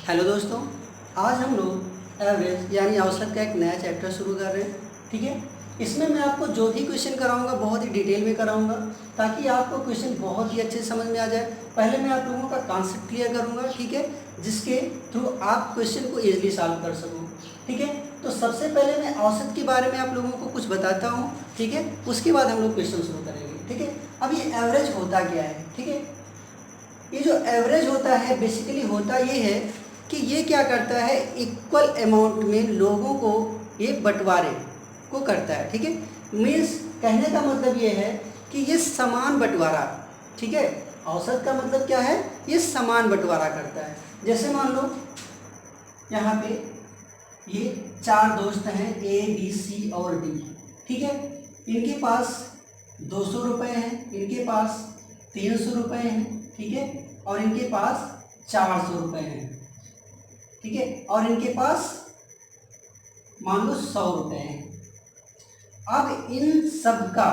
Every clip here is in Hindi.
हेलो दोस्तों, आज हम लोग एवरेज यानी औसत का एक नया चैप्टर शुरू कर रहे हैं। ठीक है, इसमें मैं आपको जो भी क्वेश्चन कराऊंगा बहुत ही डिटेल में कराऊंगा ताकि आपको क्वेश्चन बहुत ही अच्छे से समझ में आ जाए। पहले मैं आप लोगों का कॉन्सेप्ट क्लियर करूंगा, ठीक है, जिसके थ्रू आप क्वेश्चन को ईजिली सॉल्व कर सको। ठीक है, तो सबसे पहले मैं औसत के बारे में आप लोगों को कुछ बताता हूँ। ठीक है, उसके बाद हम लोग क्वेश्चन शुरू करेंगे। ठीक है, अब ये एवरेज होता क्या है? ठीक है, ये जो एवरेज होता है बेसिकली होता ये है कि ये क्या करता है, इक्वल अमाउंट में लोगों को ये बंटवारे को करता है। ठीक है, मीन्स कहने का मतलब ये है कि ये समान बंटवारा। ठीक है, औसत का मतलब क्या है, ये समान बंटवारा करता है। जैसे मान लो यहाँ पे ये चार दोस्त हैं ए बी सी और डी। ठीक है, इनके पास 200 रुपये हैं, इनके पास 300 रुपये हैं। ठीक है, और इनके पास 400 रुपये हैं। ठीक है, और इनके पास मान लो 100 रुपये हैं। अब इन सब का,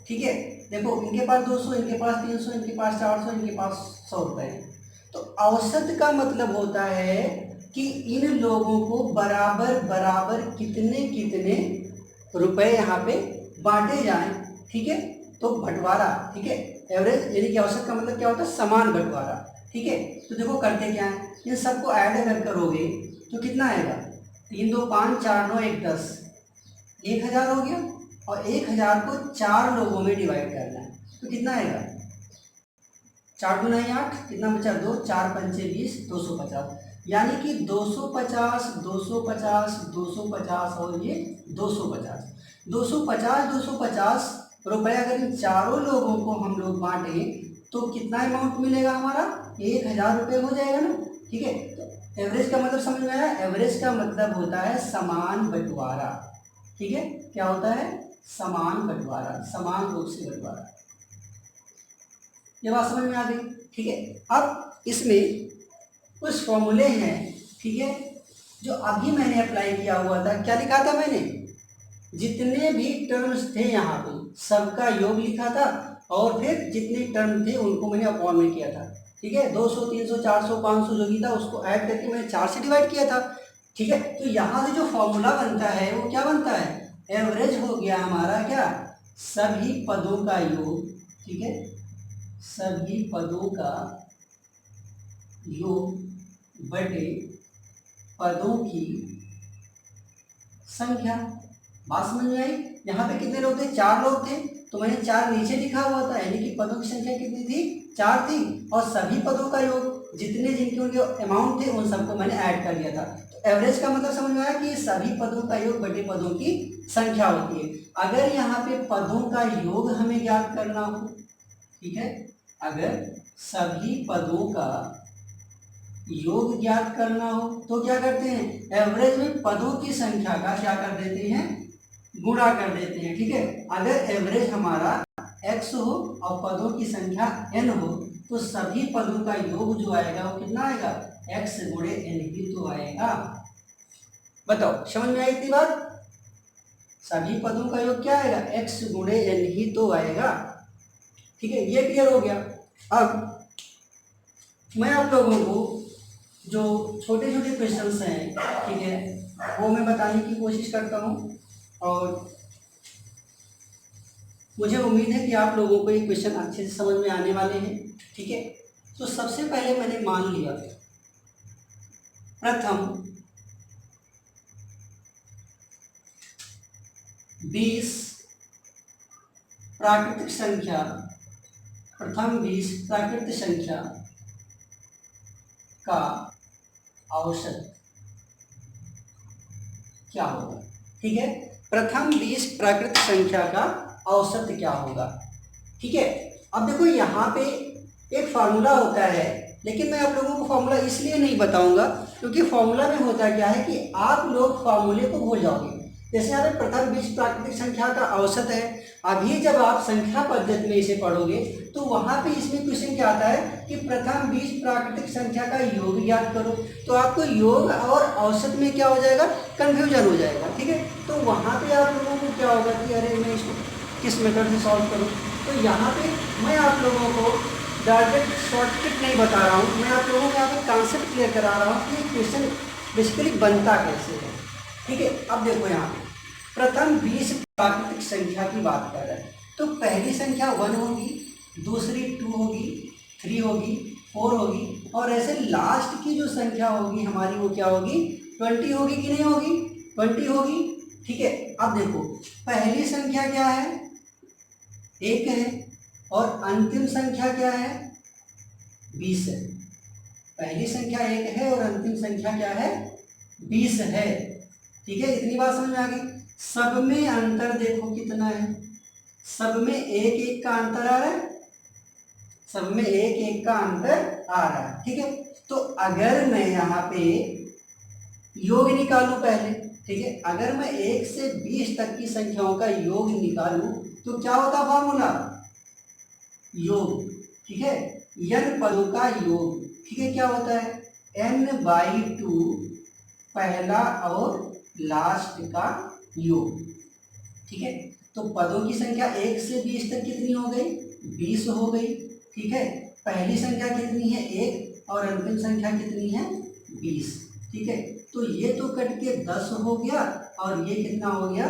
ठीक है, देखो इनके पास 200, इनके पास 300, इनके पास 400, इनके पास 100 रुपये हैं। तो औसत का मतलब होता है कि इन लोगों को बराबर बराबर कितने कितने रुपए यहाँ पे बांटे जाएं। ठीक है, तो बंटवारा। ठीक है, एवरेज यानी कि औसत का मतलब क्या होता है, समान बंटवारा। ठीक है, तो देखो करते क्या है, इन सबको ऐड अगर करोगे तो कितना आएगा, 3 2 5 4 9 1 10, 1000 हो गया। और 1000 को 4 लोगों में डिवाइड करना है तो कितना आएगा, 4 दूना 8, कितना बचा 2, 4 पंचे 20, 250। यानी कि 250 250 250 और ये 250 250 250 रुपये अगर इन चारों लोगों को हम लोग बांटे तो कितना अमाउंट मिलेगा हमारा, 1000 रुपये हो जाएगा ना। ठीक है, तो एवरेज का मतलब समझ में आया, एवरेज का मतलब होता है समान बंटवारा। ठीक है, क्या होता है, समान बंटवारा, समान रूप से बंटवारा। ये बात समझ में आ गई। ठीक है, अब इसमें कुछ फॉर्मूले हैं। ठीक है, जो अभी मैंने अप्लाई किया हुआ था, क्या लिखा था मैंने, जितने भी टर्म्स थे यहाँ पे सबका योग लिखा था और फिर जितने टर्म थे उनको मैंने अपॉन में किया था। ठीक है, 200 300 400 500 जो भी था उसको ऐड करके मैंने 4 से डिवाइड किया था। ठीक है, तो यहाँ से जो फॉर्मूला बनता है वो क्या बनता है, एवरेज हो गया हमारा क्या, सभी पदों का योग। ठीक है, सभी पदों का योग बटे पदों की संख्या। बात समझ में आई। यहाँ पे कितने लोग थे, 4 लोग थे, तो मैंने 4 नीचे लिखा हुआ था, यानी कि पदों की संख्या कितनी थी, 4 थी। और सभी पदों का योग जितने जिनके उनके अमाउंट थे उन सबको मैंने ऐड कर लिया था। तो एवरेज का मतलब समझ में आया कि सभी पदों का योग बटे पदों की संख्या होती है। अगर यहाँ पे पदों का योग हमें ज्ञात करना हो, ठीक है, अगर सभी पदों का योग ज्ञात करना हो तो क्या करते हैं, एवरेज में पदों की संख्या का क्या कर देते हैं, गुणा कर देते हैं। ठीक है, अगर एवरेज हमारा x हो और पदों की संख्या n हो तो सभी पदों का योग जो आएगा वो कितना आएगा, x गुणे n ही तो आएगा। बताओ समझ में आई इतनी बात, सभी पदों का योग क्या आएगा, x गुणे n ही तो आएगा। ठीक है, ये क्लियर हो गया। अब मैं आप लोगों को जो छोटे छोटे क्वेश्चंस हैं, ठीक है, वो मैं बताने की कोशिश करता हूँ और मुझे उम्मीद है कि आप लोगों को ये क्वेश्चन अच्छे से समझ में आने वाले हैं। ठीक है, तो सबसे पहले मैंने मान लिया प्रथम 20 प्राकृतिक संख्या, प्रथम 20 प्राकृतिक संख्या का औसत क्या होगा। ठीक है, प्रथम 20 प्राकृतिक संख्या का औसत क्या होगा। ठीक है, अब देखो यहाँ पे एक फार्मूला होता है, लेकिन मैं आप लोगों को फार्मूला इसलिए नहीं बताऊंगा क्योंकि फार्मूला में होता क्या है कि आप लोग फार्मूले को भूल जाओगे। जैसे यहाँ पे प्रथम 20 प्राकृतिक संख्या का औसत है, अभी जब आप संख्या पद्धति में इसे पढ़ोगे तो वहाँ पे इसमें क्वेश्चन क्या आता है कि प्रथम 20 प्राकृतिक संख्या का योग ज्ञात करो, तो आपको योग और औसत में क्या हो जाएगा, कंफ्यूजन हो जाएगा। ठीक है, तो वहाँ पे आप लोगों को क्या होगा कि अरे मैं इसको किस मेथड से सॉल्व करूँ। तो यहाँ पे मैं आप लोगों को डायरेक्ट शॉर्टकट नहीं बता रहा हूँ, मैं आप लोगों को यहाँ पे कॉन्सेप्ट क्लियर करा रहा हूँ कि ये क्वेश्चन बेसिकली बनता कैसे है। ठीक है, अब देखो यहाँ पे प्रथम 20 प्राकृतिक संख्या की बात कर रहे हैं, तो पहली संख्या 1 होगी, दूसरी 2 होगी, 3 होगी, 4 होगी, और ऐसे लास्ट की जो संख्या होगी हमारी वो क्या होगी, 20 होगी कि नहीं होगी, 20 होगी। ठीक है, अब देखो पहली संख्या क्या है, 1 है, और अंतिम संख्या क्या है, 20 है। पहली संख्या 1 है और अंतिम संख्या क्या है, 20 है। ठीक है, इतनी बात समझ में आ गई। सब में अंतर देखो कितना है, सब में 1 का अंतर आ रहा है, सब में 1 का अंतर आ रहा है। ठीक है, तो अगर मैं यहाँ पे योग निकालूं पहले, ठीक है, अगर मैं 1 से 20 तक की संख्याओं का योग निकालूं तो क्या होता फॉर्मूला, योग। ठीक है, n पदों का योग। ठीक है, क्या होता है, n/2 पहला और लास्ट का योग। ठीक है, तो पदों की संख्या 1 से 20 तक कितनी हो गई, 20 हो गई। ठीक है, पहली संख्या कितनी है, 1, और अंतिम संख्या कितनी है, 20। ठीक है, तो ये तो कट के 10 हो गया, और ये कितना हो गया,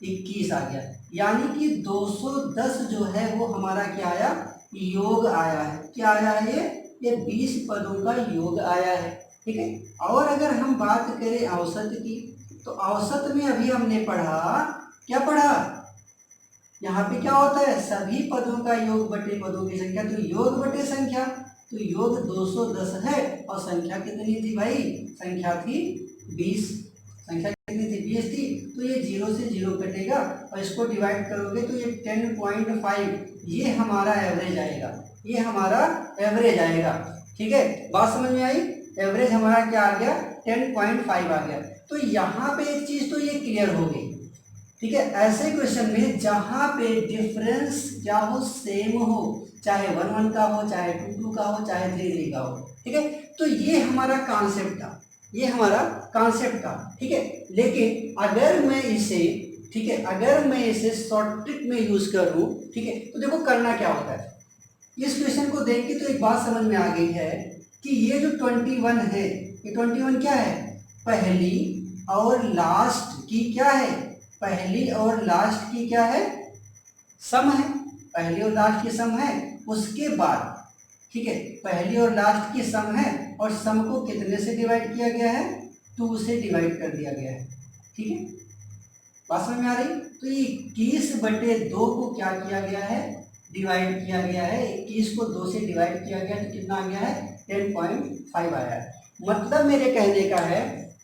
21 आ गया। यानी कि 210 जो है वो हमारा क्या आया, योग आया है। क्या आया है, ये 20 पदों का योग आया है। ठीक है, और अगर हम बात करें औसत की, तो औसत में अभी हमने पढ़ा, क्या पढ़ा, यहाँ पे क्या होता है, सभी पदों का योग बटे पदों की संख्या, तो योग बटे संख्या, तो योग 210 है, और संख्या कितनी थी भाई, संख्या थी 20। संख्या कितनी थी, 20 थी, तो ये 0 से 0 कटेगा, और इसको डिवाइड करोगे तो ये 10.5, ये हमारा एवरेज आएगा, ये हमारा एवरेज आएगा। ठीक है, बात समझ में आई, एवरेज हमारा क्या आ गया, 10.5 आ गया। तो यहाँ पे एक चीज तो ये क्लियर हो गई। ठीक है, ऐसे क्वेश्चन में जहां पे डिफरेंस क्या हो, सेम हो, चाहे 1 का हो, चाहे 2 का हो, चाहे 3 का हो। ठीक है, तो ये हमारा कॉन्सेप्ट था, ये हमारा कॉन्सेप्ट था। ठीक है, लेकिन अगर मैं इसे, ठीक है, अगर मैं इसे शॉर्ट ट्रिक में यूज करूं, ठीक है, तो देखो करना क्या होता है। इस क्वेश्चन को देख के तो एक बात समझ में आ गई है कि ये जो 21 है, ये 21 क्या है, पहली और लास्ट की क्या है, पहली और लास्ट की क्या है, सम है, पहली और लास्ट की सम है। उसके बाद, ठीक है, पहली और लास्ट की सम है, और सम को कितने से डिवाइड किया गया है, 2 से डिवाइड कर दिया गया है। ठीक है, बात समझ में आ रही। तो ये 21/2 को क्या किया गया है, डिवाइड किया गया है। 21 को 2 से डिवाइड किया गया तो कितना आ गया है, 10.5 आया है। मतलब मेरे कहने का है,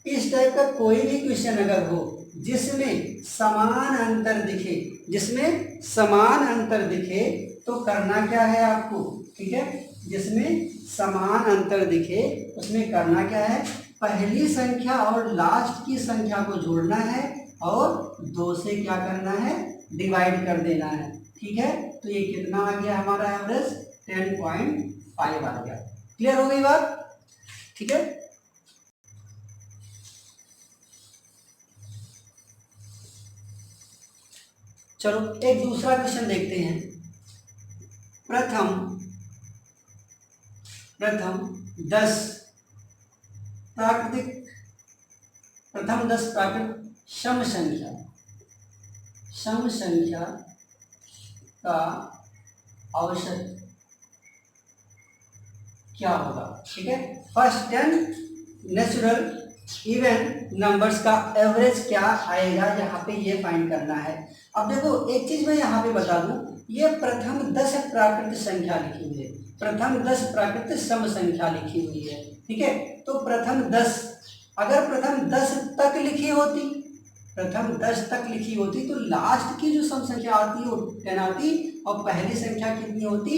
इस टाइप का कोई भी क्वेश्चन अगर हो जिसमें समान अंतर दिखे, जिसमें समान अंतर दिखे, तो करना क्या है आपको। ठीक है, जिसमें समान अंतर दिखे उसमें करना क्या है, पहली संख्या और लास्ट की संख्या को जोड़ना है, और 2 से क्या करना है, डिवाइड कर देना है। ठीक है, तो ये कितना आ गया हमारा एवरेज, 10.5 आ गया। क्लियर हो गई बात। ठीक है, चलो एक दूसरा क्वेश्चन देखते हैं। प्रथम 10 प्राकृतिक सम संख्या का औसत क्या होगा। ठीक है, फर्स्ट 10 नेचुरल इवन नंबर्स का एवरेज क्या आएगा, यहाँ पे ये फाइंड करना है। अब देखो एक चीज मैं यहाँ पे बता दूं, ये प्रथम 10 प्राकृत संख्या लिखी हुई है, प्रथम 10 प्राकृत सम संख्या लिखी हुई है। ठीक है, तो प्रथम 10, अगर प्रथम 10 तक लिखी होती, प्रथम 10 तक लिखी होती, तो लास्ट की जो सम संख्या आती है वो 10 आती, और पहली संख्या कितनी होती,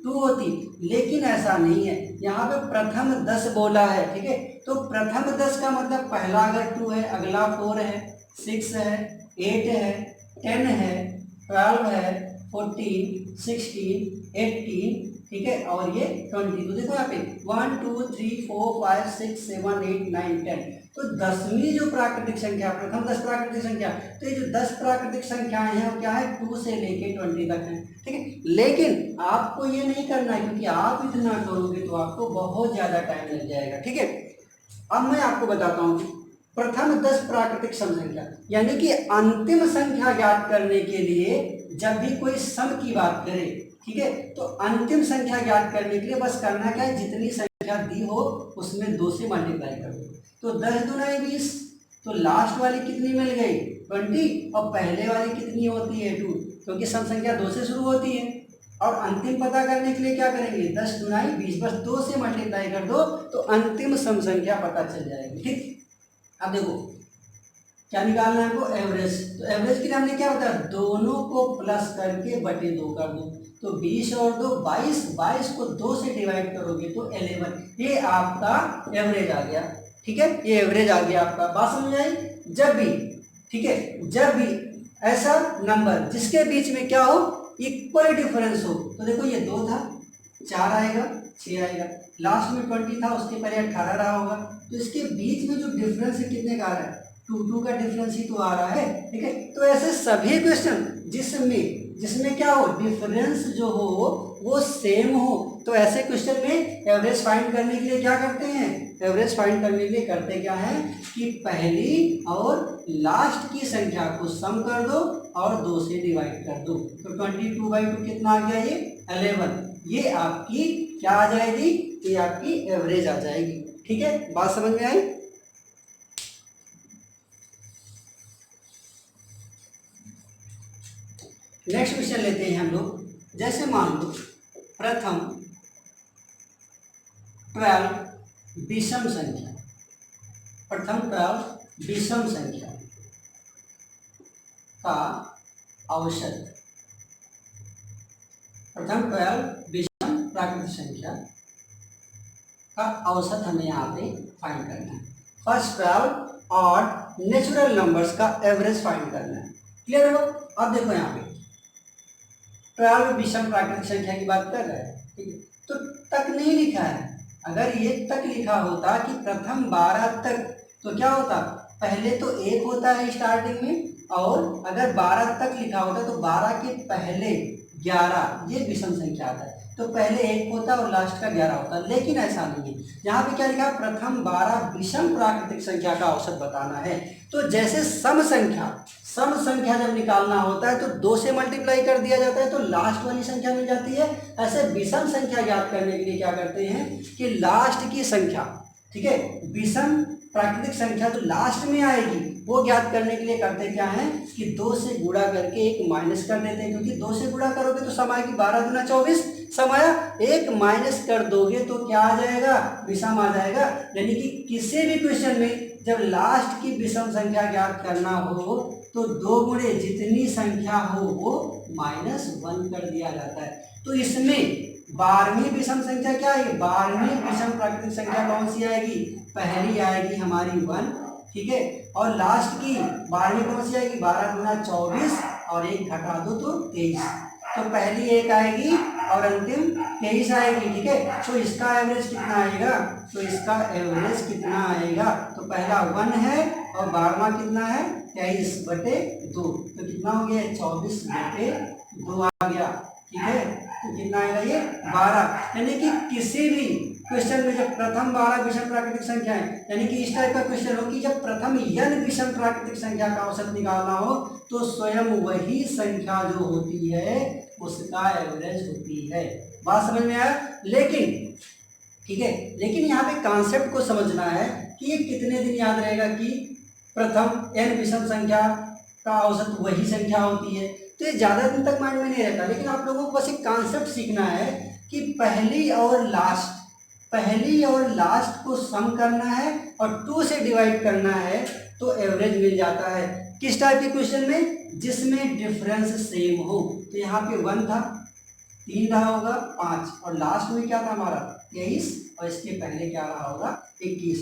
2 होती। लेकिन ऐसा नहीं है, यहाँ पे प्रथम 10 बोला है। ठीक है, तो प्रथम 10 का मतलब पहला अगर 2 है, अगला 4 है, 6 है, 8 है, 10 है, 12 है, 14, 16, 18, ठीक है, और ये 20। तो देखो यहाँ पे 1 2 3 4 5 6 7 8 9 10, तो 10वीं जो प्राकृतिक संख्या, प्रथम 10 प्राकृतिक संख्या, तो ये जो 10 प्राकृतिक संख्याएं हैं वो क्या है, 2 से लेके 20 तक है। ठीक है, लेकिन आपको ये नहीं करना है, क्योंकि आप इतना करोगे तो आपको बहुत ज्यादा टाइम लग जाएगा। ठीक है, अब मैं आपको बताता हूँ प्रथम 10 प्राकृतिक सम संख्या, यानी कि अंतिम संख्या ज्ञात करने के लिए जब भी कोई सम की बात करे, ठीक है, तो अंतिम संख्या ज्ञात करने के लिए बस करना क्या है, जितनी संख्या दी हो उसमें 2 से मल्टीप्लाई कर दो। तो 10 दूना 20, तो लास्ट वाली कितनी मिल गई 20, और पहले वाली कितनी होती है 2, क्योंकि सम संख्या 2 से शुरू होती है। और अंतिम पता करने के लिए क्या करेंगे, 10 दूना 20, बस 2 से मल्टीप्लाई कर दो तो अंतिम सम संख्या पता चल जाएगी। ठीक, अब देखो क्या निकालना है आपको, एवरेज। तो एवरेज के लिए हमने क्या बताया, दोनों को प्लस करके बटे 2 कर दो, तो 20 और 2 22, 22 को 2 से डिवाइड करोगे तो 11, ये आपका एवरेज आ गया। ठीक है, ये एवरेज आ गया आपका। बात समझ आई। जब भी, ठीक है, जब भी ऐसा नंबर जिसके बीच में क्या हो, इक्वल डिफरेंस हो, तो देखो ये 2 था, 4 आएगा, 6 आएगा, लास्ट में 20 था, उसके पहले 18 रहा होगा, तो इसके बीच में जो डिफरेंस है कितने का आ रहा है, 2 का डिफरेंस ही तो आ रहा है। ठीक है, तो ऐसे सभी क्वेश्चन जिसमें क्या हो, डिफरेंस जो हो वो सेम हो, तो ऐसे क्वेश्चन में एवरेज फाइंड करने के लिए क्या करते हैं, एवरेज फाइंड करने के लिए करते क्या है कि पहली और लास्ट की संख्या को सम कर दो और 2 से डिवाइड कर दो, तो 22/2 कितना आ गया, ये 11, ये आपकी क्या आ जाएगी, ये आपकी एवरेज आ जाएगी। ठीक है, बात समझ में आई। नेक्स्ट क्वेश्चन लेते हैं हम लोग। जैसे मान लो प्रथम 12 विषम संख्या, प्रथम 12 विषम संख्या का औसत, प्रथम 12 विषम प्राकृतिक संख्या का औसत हमें यहाँ पे फाइंड करना है। फर्स्ट 12 ऑड नेचुरल नंबर्स का एवरेज फाइंड करना है। क्लियर हो। अब देखो यहाँ पे 12 विषम प्राकृतिक संख्या की बात कर रहे हैं, ठीक है, तो तक नहीं लिखा है। अगर ये तक लिखा होता कि प्रथम 12 तक, तो क्या होता, पहले तो 1 होता है स्टार्टिंग में, और अगर 12 तक लिखा होता तो 12 के पहले 11 ये विषम संख्या आता है, तो पहले 1 होता और लास्ट का 11 होता, लेकिन ऐसा नहीं है। यहाँ पे क्या लिखा, प्रथम 12 विषम प्राकृतिक संख्या का औसत बताना है। तो जैसे सम संख्या जब निकालना होता है तो 2 से मल्टीप्लाई कर दिया जाता है, तो लास्ट वाली संख्या मिल जाती है। ऐसे विषम संख्या ज्ञात करने के लिए क्या करते हैं कि लास्ट की संख्या, ठीक है, विषम प्राकृतिक संख्या जो लास्ट में आएगी वो ज्ञात करने के लिए करते क्या है कि 2 से गुणा करके 1 माइनस कर देते हैं, क्योंकि 2 से गुणा करोगे तो सम आएगी 12 दूना 24, सम आया, 1 माइनस कर दोगे तो क्या आ जाएगा, विषम आ जाएगा। यानी कि किसी भी क्वेश्चन में जब लास्ट की विषम संख्या ज्ञात करना हो तो 2 गुणे जितनी संख्या हो वो -1 कर दिया जाता है। तो इसमें 12वीं विषम संख्या क्या है, 12वीं विषम प्राकृतिक संख्या कौन सी आएगी, पहली आएगी हमारी 1, ठीक है, और लास्ट की 12वीं कौन सी आएगी, 12 गुना 24 और 1 घटा दो तो 23, तो पहली 1 आएगी और अंतिम 23 आएगी। ठीक है, तो इसका एवरेज कितना आएगा, तो इसका एवरेज कितना आएगा, तो पहला 1 है और 12वां कितना है 23/2, तो कितना हो गया 24/2 आ गया। ठीक है, तो कितना आएगा ये 12। यानी कि किसी भी क्वेश्चन में जब प्रथम 12 विषम प्राकृतिक संख्या है, यानी कि इस टाइप का क्वेश्चन हो कि जब प्रथम n विषम प्राकृतिक संख्या का औसत निकालना हो तो स्वयं वही संख्या जो होती है उसका एवरेज होती है। बात समझ में आया। लेकिन ठीक है, लेकिन यहाँ पे कॉन्सेप्ट को समझना है कि ये कितने दिन याद रहेगा कि प्रथम n विषम संख्या का औसत वही संख्या होती है, तो ये ज़्यादा दिन तक माइंड में नहीं रहता। लेकिन आप लोगों को बस एक कॉन्सेप्ट सीखना है कि पहली और लास्ट को सम करना है और 2 से डिवाइड करना है तो एवरेज मिल जाता है। किस टाइप के क्वेश्चन में, जिसमें डिफरेंस सेम हो। तो यहाँ पे 1 था, 3 रहा होगा, 5, और लास्ट में क्या था हमारा 23, और इसके पहले क्या रहा होगा 21।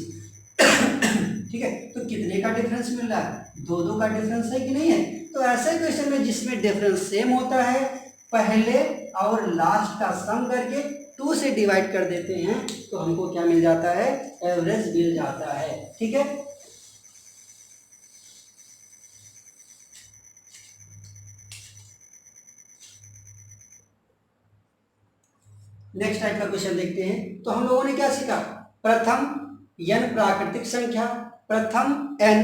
ठीक है, तो कितने का डिफरेंस मिल रहा है, 2 का डिफरेंस है कि नहीं है। तो ऐसे क्वेश्चन में जिसमें डिफरेंस सेम होता है, पहले और लास्ट का सम करके 2 से डिवाइड कर देते हैं तो हमको क्या मिल जाता है, एवरेज मिल जाता है। ठीक है, नेक्स्ट टाइप का क्वेश्चन देखते हैं। तो हम लोगों ने क्या सीखा, प्रथम n प्राकृतिक संख्या, प्रथम n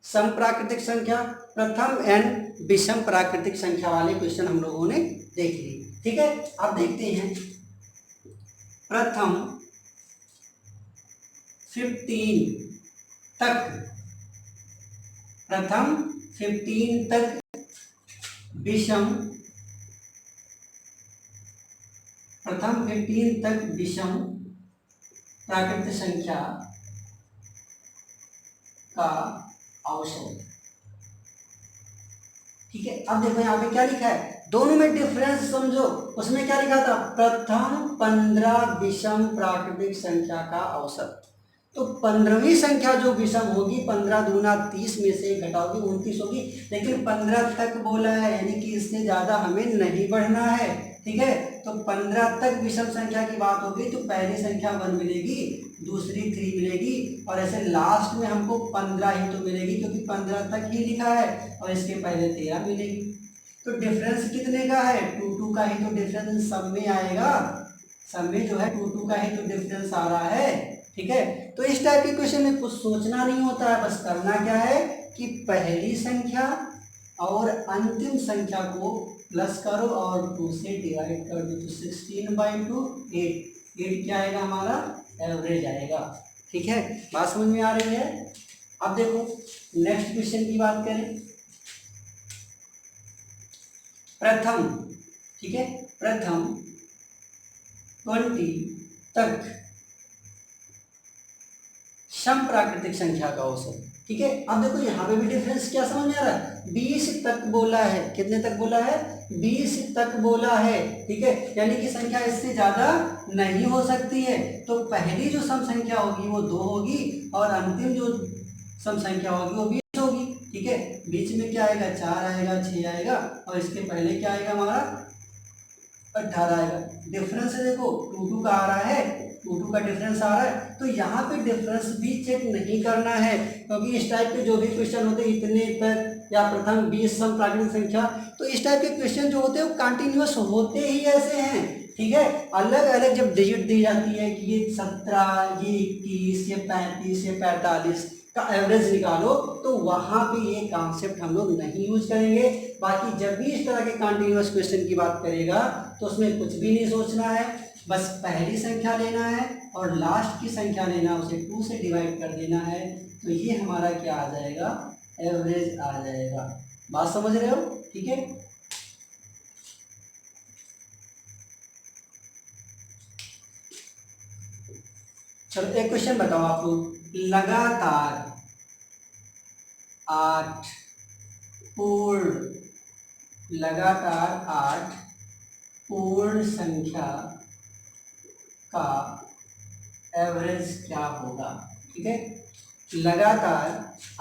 सम प्राकृतिक संख्या, प्रथम n विषम प्राकृतिक संख्या वाले क्वेश्चन हम लोगों ने देख लिए। ठीक है, अब देखते हैं प्रथम 15 तक, प्रथम 15 तक विषम, प्रथम 15 तक विषम प्राकृतिक संख्या का औसत। ठीक है, अब देखो यहाँ पे क्या लिखा है, दोनों में डिफरेंस समझो। उसमें क्या लिखा था, प्रथम 15 विषम प्राकृतिक संख्या का औसत। तो 15वीं संख्या जो विषम होगी, 15 दूना 30 में से घटाओगे 29 होगी, लेकिन 15 तक बोला है, यानी कि इससे ज्यादा हमें नहीं बढ़ना है। ठीक है, तो 15 तक विषम संख्या की बात होगी तो पहली संख्या 1 मिलेगी, दूसरी 3 मिलेगी, और ऐसे लास्ट में हमको 15 ही तो मिलेगी, क्योंकि 15 तक ही लिखा है, और इसके पहले 13 मिलेगी। तो डिफरेंस कितने का है, 2 का ही तो डिफरेंस सब में आएगा, सब में जो है 2 का ही तो डिफरेंस आ रहा है। ठीक है, तो इस टाइप के क्वेश्चन में कुछ सोचना नहीं होता है, बस करना क्या है कि पहली संख्या और अंतिम संख्या को प्लस करो और 2 से डिवाइड कर दो, तो 16/2 8 क्या आएगा हमारा, एवरेज आएगा। ठीक है, बात समझ में आ रही है। अब देखो नेक्स्ट क्वेश्चन की बात करें, प्रथम, ठीक है, प्रथम 20 तक सम प्राकृतिक संख्या का औसत। ठीक है, अब देखो यहाँ पे भी डिफरेंस क्या समझ में आ रहा है, 20 तक बोला है, कितने तक बोला है, 20 तक बोला है। ठीक है, यानी कि संख्या इससे ज्यादा नहीं हो सकती है। तो पहली जो सम संख्या होगी वो 2 होगी, और अंतिम जो सम संख्या होगी वो 20 होगी। ठीक है, बीच में क्या आएगा, 4 आएगा, 6 आएगा, और इसके पहले क्या आएगा हमारा 18 आएगा। डिफरेंस देखो 2 का आ रहा है, 2 का डिफरेंस आ रहा है, तो यहाँ पे डिफरेंस भी चेक नहीं करना है, क्योंकि इस टाइप के जो भी क्वेश्चन होते हैं इतने तक या प्रथम 20 सम प्राकृतिक संख्या, तो इस टाइप के क्वेश्चन जो होते हैं वो कंटिन्यूअस होते ही ऐसे हैं। ठीक है, अलग अलग जब डिजिट दी जाती है कि ये 17, ये 21, ये 35, ये 45 का एवरेज निकालो, तो वहां पे ये कॉन्सेप्ट हम लोग नहीं यूज करेंगे। बाकी जब भी इस तरह के कंटिन्यूअस क्वेश्चन की बात करेगा तो उसमें कुछ भी नहीं सोचना है, बस पहली संख्या लेना है और लास्ट की संख्या लेना है, उसे 2 से डिवाइड कर देना है, तो ये हमारा क्या आ जाएगा, एवरेज आ जाएगा। बात समझ रहे हो। ठीक है, चलो एक क्वेश्चन बताओ आप लोग, लगातार 8 पूर्ण, लगातार 8 पूर्ण संख्या का एवरेज क्या होगा। ठीक है, लगातार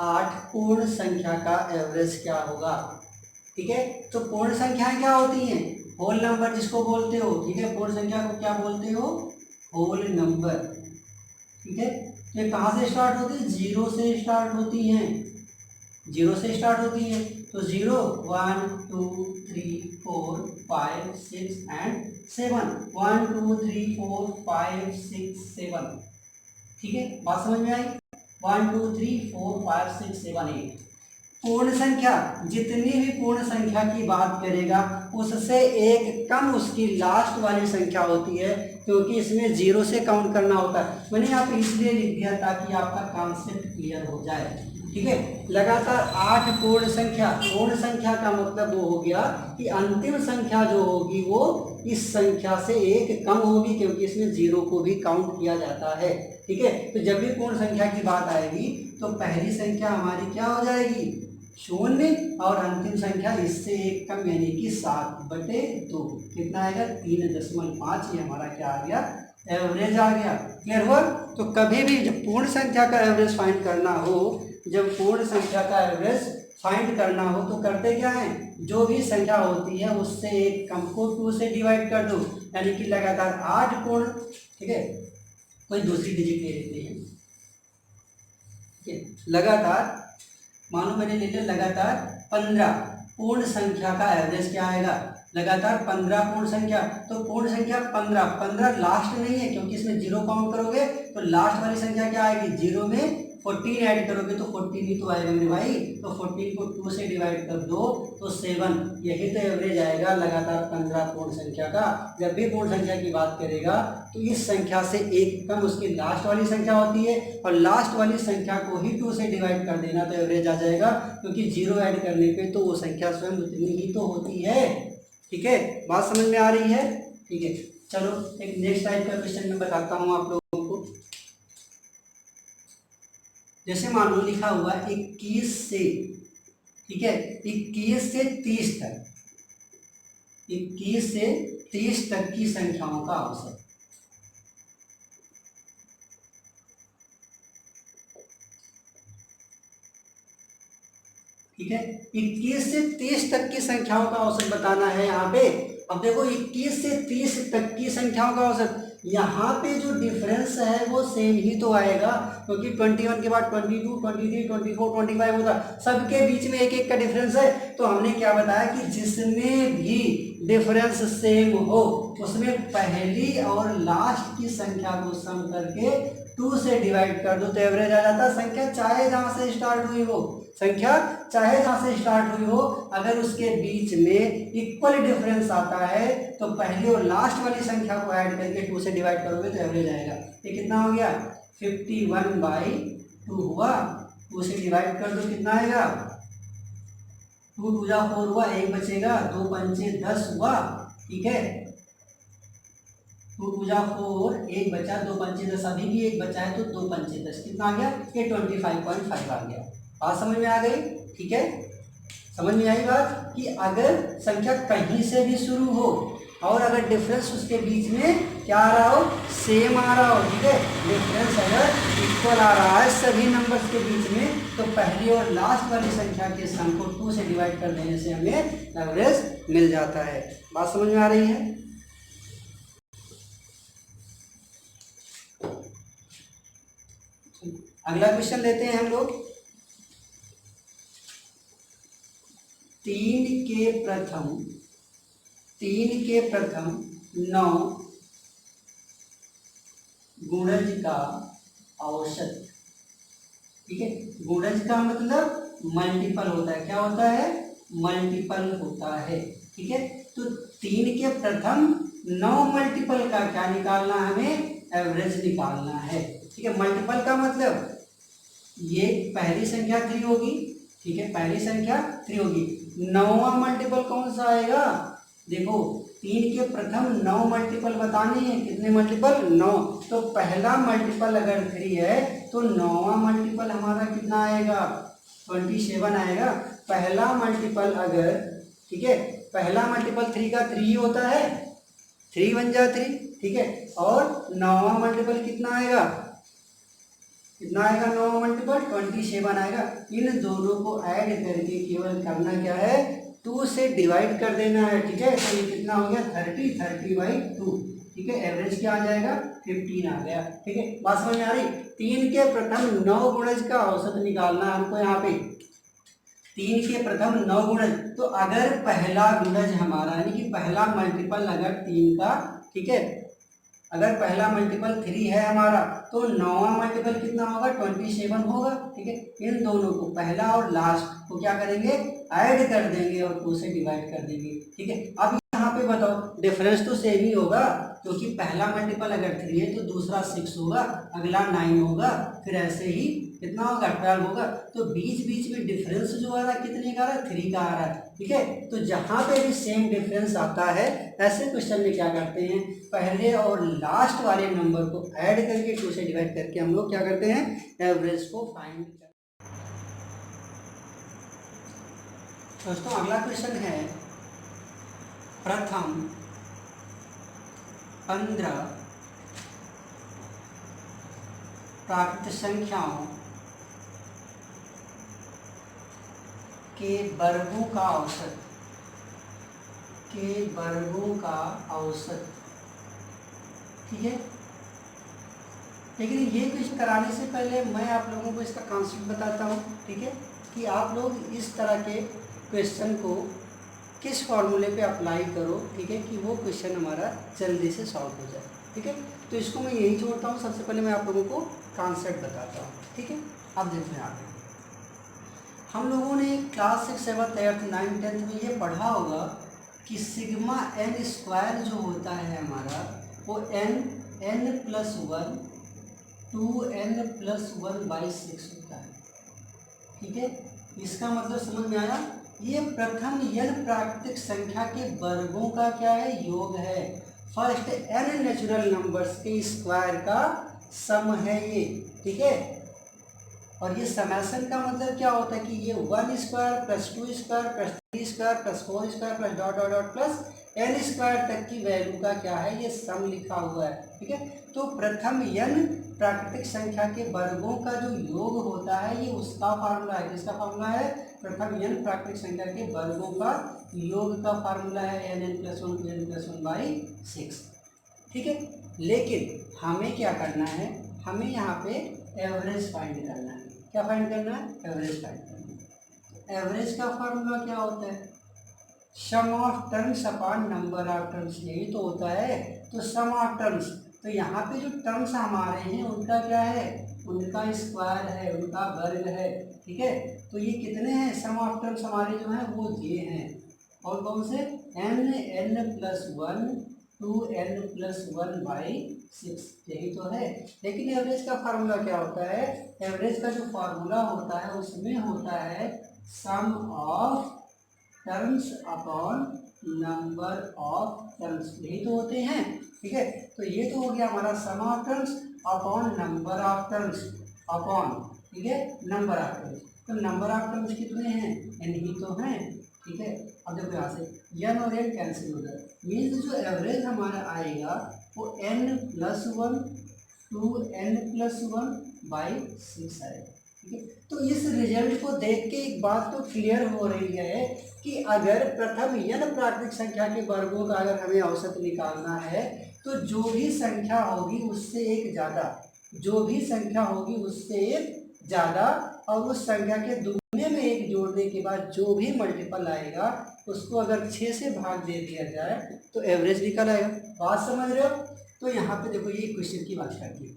8 पूर्ण संख्या का एवरेज क्या होगा। ठीक है, तो पूर्ण संख्याएं क्या होती हैं, होल नंबर जिसको बोलते हो। ठीक है, पूर्ण संख्या को क्या बोलते हो, होल नंबर। ठीक है, तो ये कहाँ से स्टार्ट होती है, 0 से स्टार्ट होती हैं, 0 से स्टार्ट होती है। तो 0, 1, 2, 3, 4, 5, 6 एंड 7, 1, 2, 3, 4, 5, 6, 7। ठीक है, बात समझ में आई, 1, 2, 3, 4, 5, 6, 7, 8। पूर्ण संख्या, जितनी भी पूर्ण संख्या की बात करेगा उससे एक कम उसकी लास्ट वाली संख्या होती है, क्योंकि इसमें 0 से काउंट करना होता है। मैंने यहाँ पे इसलिए लिख दिया ताकि आपका कॉन्सेप्ट क्लियर हो जाए। ठीक है, लगातार 8 पूर्ण संख्या, पूर्ण संख्या का मतलब वो हो गया कि अंतिम संख्या जो होगी वो इस संख्या से एक कम होगी, क्योंकि इसमें 0 को भी काउंट किया जाता है। ठीक है, तो जब भी पूर्ण संख्या की बात आएगी तो पहली संख्या हमारी क्या हो जाएगी, 0, और अंतिम संख्या इससे एक कम, यानी कि 7/2। कितना आएगा, 3.5। ये हमारा क्या आ गया, एवरेज आ गया। क्लियर हुआ। तो कभी भी जब पूर्ण संख्या का एवरेज फाइंड करना हो, जब पूर्ण संख्या का एवरेज फाइंड करना हो तो करते क्या है, जो भी संख्या होती है उससे एक कम को 2 से डिवाइड कर दो, यानी कि लगातार 8 पूर्ण, ठीक है, कोई दूसरी डिजिट ले लेते हैं, ठीक है, लगातार मानो मैंने ले लिया लगातार 15 पूर्ण संख्या का एवरेज क्या आएगा, लगातार 15 पूर्ण संख्या, तो पूर्ण संख्या 15 लास्ट नहीं है क्योंकि इसमें जीरो काउंट करोगे तो लास्ट वाली संख्या क्या आएगी, जीरो में 14 ऐड करोगे तो 14 ही तो आएगा मेरे भाई, तो 14 को 2 से डिवाइड कर दो तो 7, यही तो एवरेज आएगा लगातार 15 पूर्ण संख्या का। जब भी पूर्ण संख्या की बात करेगा तो इस संख्या से एक कम उसकी लास्ट वाली संख्या होती है और लास्ट वाली संख्या को ही 2 से डिवाइड कर देना तो एवरेज आ जाएगा, क्योंकि जीरो ऐड करने पे तो वो संख्या स्वयं उतनी ही तो होती है। ठीक है, बात समझ में आ रही है? ठीक है, चलो एक नेक्स्ट टाइप का क्वेश्चन मैं बताता हूँ आप लोगों को। जैसे मान लो लिखा हुआ 21 से, ठीक है, 21 से 30 तक, 21 से 30 तक की संख्याओं का औसत। ठीक है, 21 से 30 तक की संख्याओं का औसत बताना है यहाँ पे। अब देखो 21 से 30 तक की संख्याओं का औसत, यहाँ पे जो डिफरेंस है वो सेम ही तो आएगा, क्योंकि 21 के बाद 22, 23, 24, 25 होता, सबके बीच में एक एक का डिफरेंस है। तो हमने क्या बताया कि जिसमें भी डिफरेंस सेम हो उसमें पहली और लास्ट की संख्या को सम करके 2 से डिवाइड कर दो तो एवरेज आ जाता है। संख्या चाहे जहां से स्टार्ट हुई हो, संख्या चाहे जहां से स्टार्ट हुई हो, अगर उसके बीच में इक्वल डिफरेंस आता है तो पहली और लास्ट वाली संख्या को ऐड करके 2 से डिवाइड करोगे तो एवरेज आएगा। ये कितना हो गया, 51/2 हुआ, 2 से डिवाइड कर दो कितना आएगा, 2 2 जा 4 हुआ, एक बचेगा, 2 पंचे 10 हुआ, ठीक है, 2 2 जा 4, एक बचा, 2 पंचे 10, अभी भी एक बचा है तो 2 पंचे 10 कितना आ गया, ये 25.5 आ गया। बात समझ में आ गई? ठीक है, समझ में आई बात कि अगर संख्या कहीं से भी शुरू हो और अगर डिफरेंस उसके बीच में क्या आ रहा हो, सेम आ रहा हो, ठीक है, डिफरेंस अगर इक्वल आ रहा है सभी नंबर्स के बीच में, तो पहली और लास्ट वाली संख्या के सम को 2 से डिवाइड कर देने से हमें एवरेज मिल जाता है। बात समझ में आ रही है? अगला क्वेश्चन लेते हैं हम लोग। 3 के प्रथम 9 गुणज का औसत। ठीक है, गुणज का मतलब मल्टीपल होता है, क्या होता है, मल्टीपल होता है। ठीक है, तो 3 के प्रथम 9 मल्टीपल का क्या निकालना है, हमें एवरेज निकालना है। ठीक है, मल्टीपल का मतलब ये पहली संख्या 3 होगी, ठीक है, पहली संख्या 3 होगी, 9वां मल्टीपल कौन सा आएगा, देखो 3 के प्रथम 9 मल्टीपल बताने हैं, कितने मल्टीपल, 9, तो पहला मल्टीपल अगर 3 है तो 9वां मल्टीपल हमारा कितना आएगा, 27 आएगा। पहला मल्टीपल अगर, ठीक है, पहला मल्टीपल 3 का 3 ही होता है, 3 बन जा 3, ठीक है, और 9वां मल्टीपल कितना आएगा, कितना आएगा, 9 मल्टीपल 27 आएगा। इन दोनों को ऐड करके केवल करना क्या है, 2 से डिवाइड कर देना है। ठीक है, तो ये कितना हो गया, 30/2, ठीक है, एवरेज क्या आ जाएगा, 15 आ गया। ठीक है, बात समझ में आ रही? 3 के प्रथम 9 गुणज का औसत निकालना है हमको यहाँ पे, 3 के प्रथम 9 गुणज, तो अगर पहला गुणज हमारा यानी कि पहला मल्टीपल अगर 3 का, ठीक है, अगर पहला मल्टीपल 3 है हमारा तो 9वां मल्टीपल कितना होगा, 27 होगा। ठीक है, इन दोनों को पहला और लास्ट को क्या करेंगे, ऐड कर देंगे और 2 से डिवाइड कर देंगे। ठीक है, अब यहाँ पे बताओ डिफरेंस तो सेम ही होगा, क्योंकि पहला मल्टीपल अगर 3 है तो दूसरा 6 होगा, अगला 9 होगा, फिर ऐसे ही कितना होगा, 12 होगा, तो बीच बीच में डिफरेंस जो आ रहा है कितने का आ रहा है, 3 का आ रहा है। ठीक है, तो जहाँ पे भी सेम डिफरेंस आता है ऐसे क्वेश्चन में क्या करते हैं, पहले और लास्ट वाले नंबर को ऐड करके 2 से डिवाइड करके हम लोग क्या करते हैं, एवरेज को फाइंड करते हैं। दोस्तों अगला क्वेश्चन है, प्रथम 15 प्राकृत संख्याओं के वर्गों का औसत, के वर्गों का औसत, ठीक है। लेकिन ये क्वेश्चन कराने से पहले मैं आप लोगों को इसका कॉन्सेप्ट बताता हूँ, ठीक है, कि आप लोग इस तरह के क्वेश्चन को किस फॉर्मूले पे अप्लाई करो, ठीक है, कि वो क्वेश्चन हमारा जल्दी से सॉल्व हो जाए, ठीक है। तो इसको मैं यही छोड़ता हूँ, सबसे पहले मैं आप लोगों को कॉन्सेप्ट बताता हूँ, ठीक है। अब देखते हैं आगे, हम लोगों ने क्लास 6, 7, 8, 9, 10 में ये पढ़ा होगा कि सिग्मा एन स्क्वायर जो होता है हमारा, वो n+1 2n+1/6 होता है, ठीक है। इसका मतलब समझ में आया, ये प्रथम n प्राकृतिक संख्या के वर्गों का क्या है, योग है। फर्स्ट n नेचुरल नंबर्स के स्क्वायर का सम है ये, ठीक है। और ये समेशन का मतलब क्या होता है कि ये 1 square plus 2 square plus 3 square plus 4 square plus dot dot dot plus n square तक की वैल्यू का क्या है, ये सम लिखा हुआ है, ठीक है। तो प्रथम n प्राकृतिक संख्या के वर्गों का जो योग होता है, ये उसका फार्मूला है। किसका फार्मूला है, प्रथम n प्राकृतिक संख्या के वर्गों का योग का फार्मूला है n+1 ठीक है। लेकिन हमें क्या करना है, हमें यहाँ पे एवरेज फाइंड करना है। क्या फाइंड करना है, एवरेज फाइंड करना है। एवरेज का फार्मूला क्या होता है, sum of terms upon number of terms, यही तो होता है। तो सम ऑफ टर्म्स, तो यहाँ पे जो टर्म्स हमारे हैं उनका क्या है, उनका स्क्वायर है, उनका वर्ग है, ठीक है। तो ये कितने हैं, सम ऑफ टर्म्स हमारे जो हैं वो ये हैं, और कौन से, n+1 2n+1/6, यही तो है। लेकिन एवरेज का फार्मूला क्या होता है, एवरेज का जो फार्मूला होता है उसमें होता है sum of terms upon number of terms, यही तो होते हैं, ठीक है। तो ये तो हो गया हमारा sum of terms upon number of terms upon, ठीक है, नंबर ऑफ टर्म्स। तो नंबर ऑफ टर्म्स कितने हैं, n ही तो हैं, ठीक है। अब देखो यहाँ से n और n कैंसिल हो जाए, मीन्स जो एवरेज हमारा आएगा वो n+1 2n+1/6 आएगा, ठीक है। तो इस रिजल्ट को देख के एक बात तो क्लियर हो रही है कि अगर प्रथम n प्राकृतिक संख्या के वर्गों का अगर हमें औसत निकालना है, तो जो भी संख्या होगी उससे एक ज़्यादा, जो भी संख्या होगी उससे एक ज़्यादा, और उस संख्या के दुगने में एक जोड़ने के बाद जो भी मल्टीपल आएगा उसको अगर 6 से भाग दे दिया जाए तो एवरेज निकल आएगा। बात समझ रहे हो। तो यहाँ पे देखो ये क्वेश्चन की बात करती है,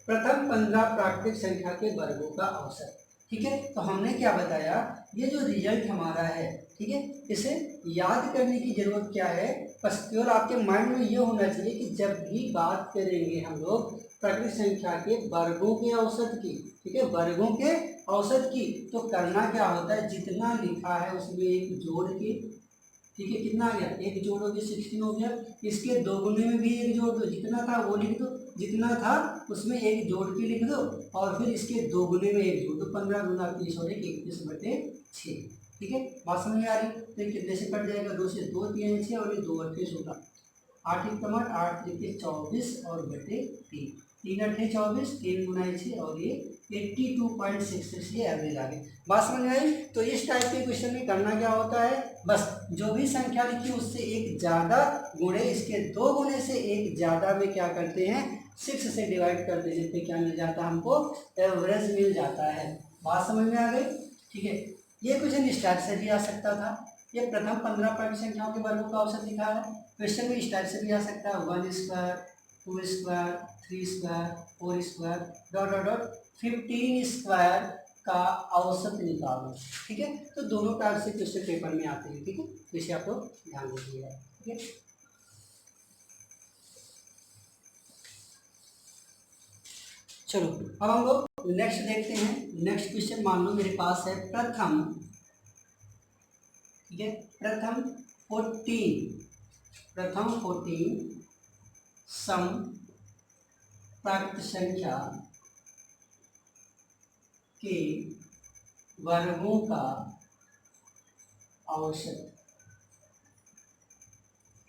प्रथम 15 प्राकृतिक संख्या के वर्गों का औसत, ठीक है। तो हमने क्या बताया, ये जो रिजल्ट हमारा है, ठीक है, इसे याद करने की जरूरत क्या है, बस केवल आपके माइंड में ये होना चाहिए कि जब भी बात करेंगे हम लोग प्राकृतिक संख्या के वर्गों के औसत की, ठीक है, वर्गों के औसत की, तो करना क्या होता है, जितना लिखा है उसमें एक जोड़ के, ठीक है, कितना आ गया, एक जोड़ हो गया 16 हो गया, इसके दोगुने में भी एक जोड़ दो, जितना था वो लिख दो, जितना था उसमें एक जोड़ के लिख दो, और फिर इसके दोगुने में एक जोड़ दो, 15 दूना 30 और 31/6, ठीक है। बात समझ में आ रही, तो ये कितने से कट जाएगा, 2 से 2 3 6 और ये 2 28 होगा, 8 1 8 3 24 और बटे 3, 3 8 24, 3 गुना 6 और ये 82.66 ये एवरेज आ गई। बात समझ में आई। तो इस टाइप के क्वेश्चन में करना क्या होता है, बस जो भी संख्या लिखी उससे एक ज़्यादा गुणे इसके 2 गुने से एक ज़्यादा में क्या करते हैं, 6 से डिवाइड कर देने पे क्या मिल जाता है, हमको एवरेज मिल जाता है। बात समझ में आ गई, ठीक है। ये क्वेश्चन इस टाइप से भी आ सकता था, ये प्रथम 15 प्राकृतिक संख्याओं के वर्गों का औसत लिखा है, क्वेश्चन में इस टाइप से भी आ सकता है, 1 square 2 square 3 square 4 square dot dot dot 15 square का औसत निकालो, ठीक है। तो दोनों टाइप से क्वेश्चन पेपर में आते हैं, ठीक है, तो इसे आप लोग ध्यान दीजिएगा, ठीक है। चलो अब हम लोग नेक्स्ट देखते हैं। नेक्स्ट क्वेश्चन मान लो मेरे पास है प्रथम, ठीक है, प्रथम 14 सम प्राकृत संख्या के वर्गों का औसत,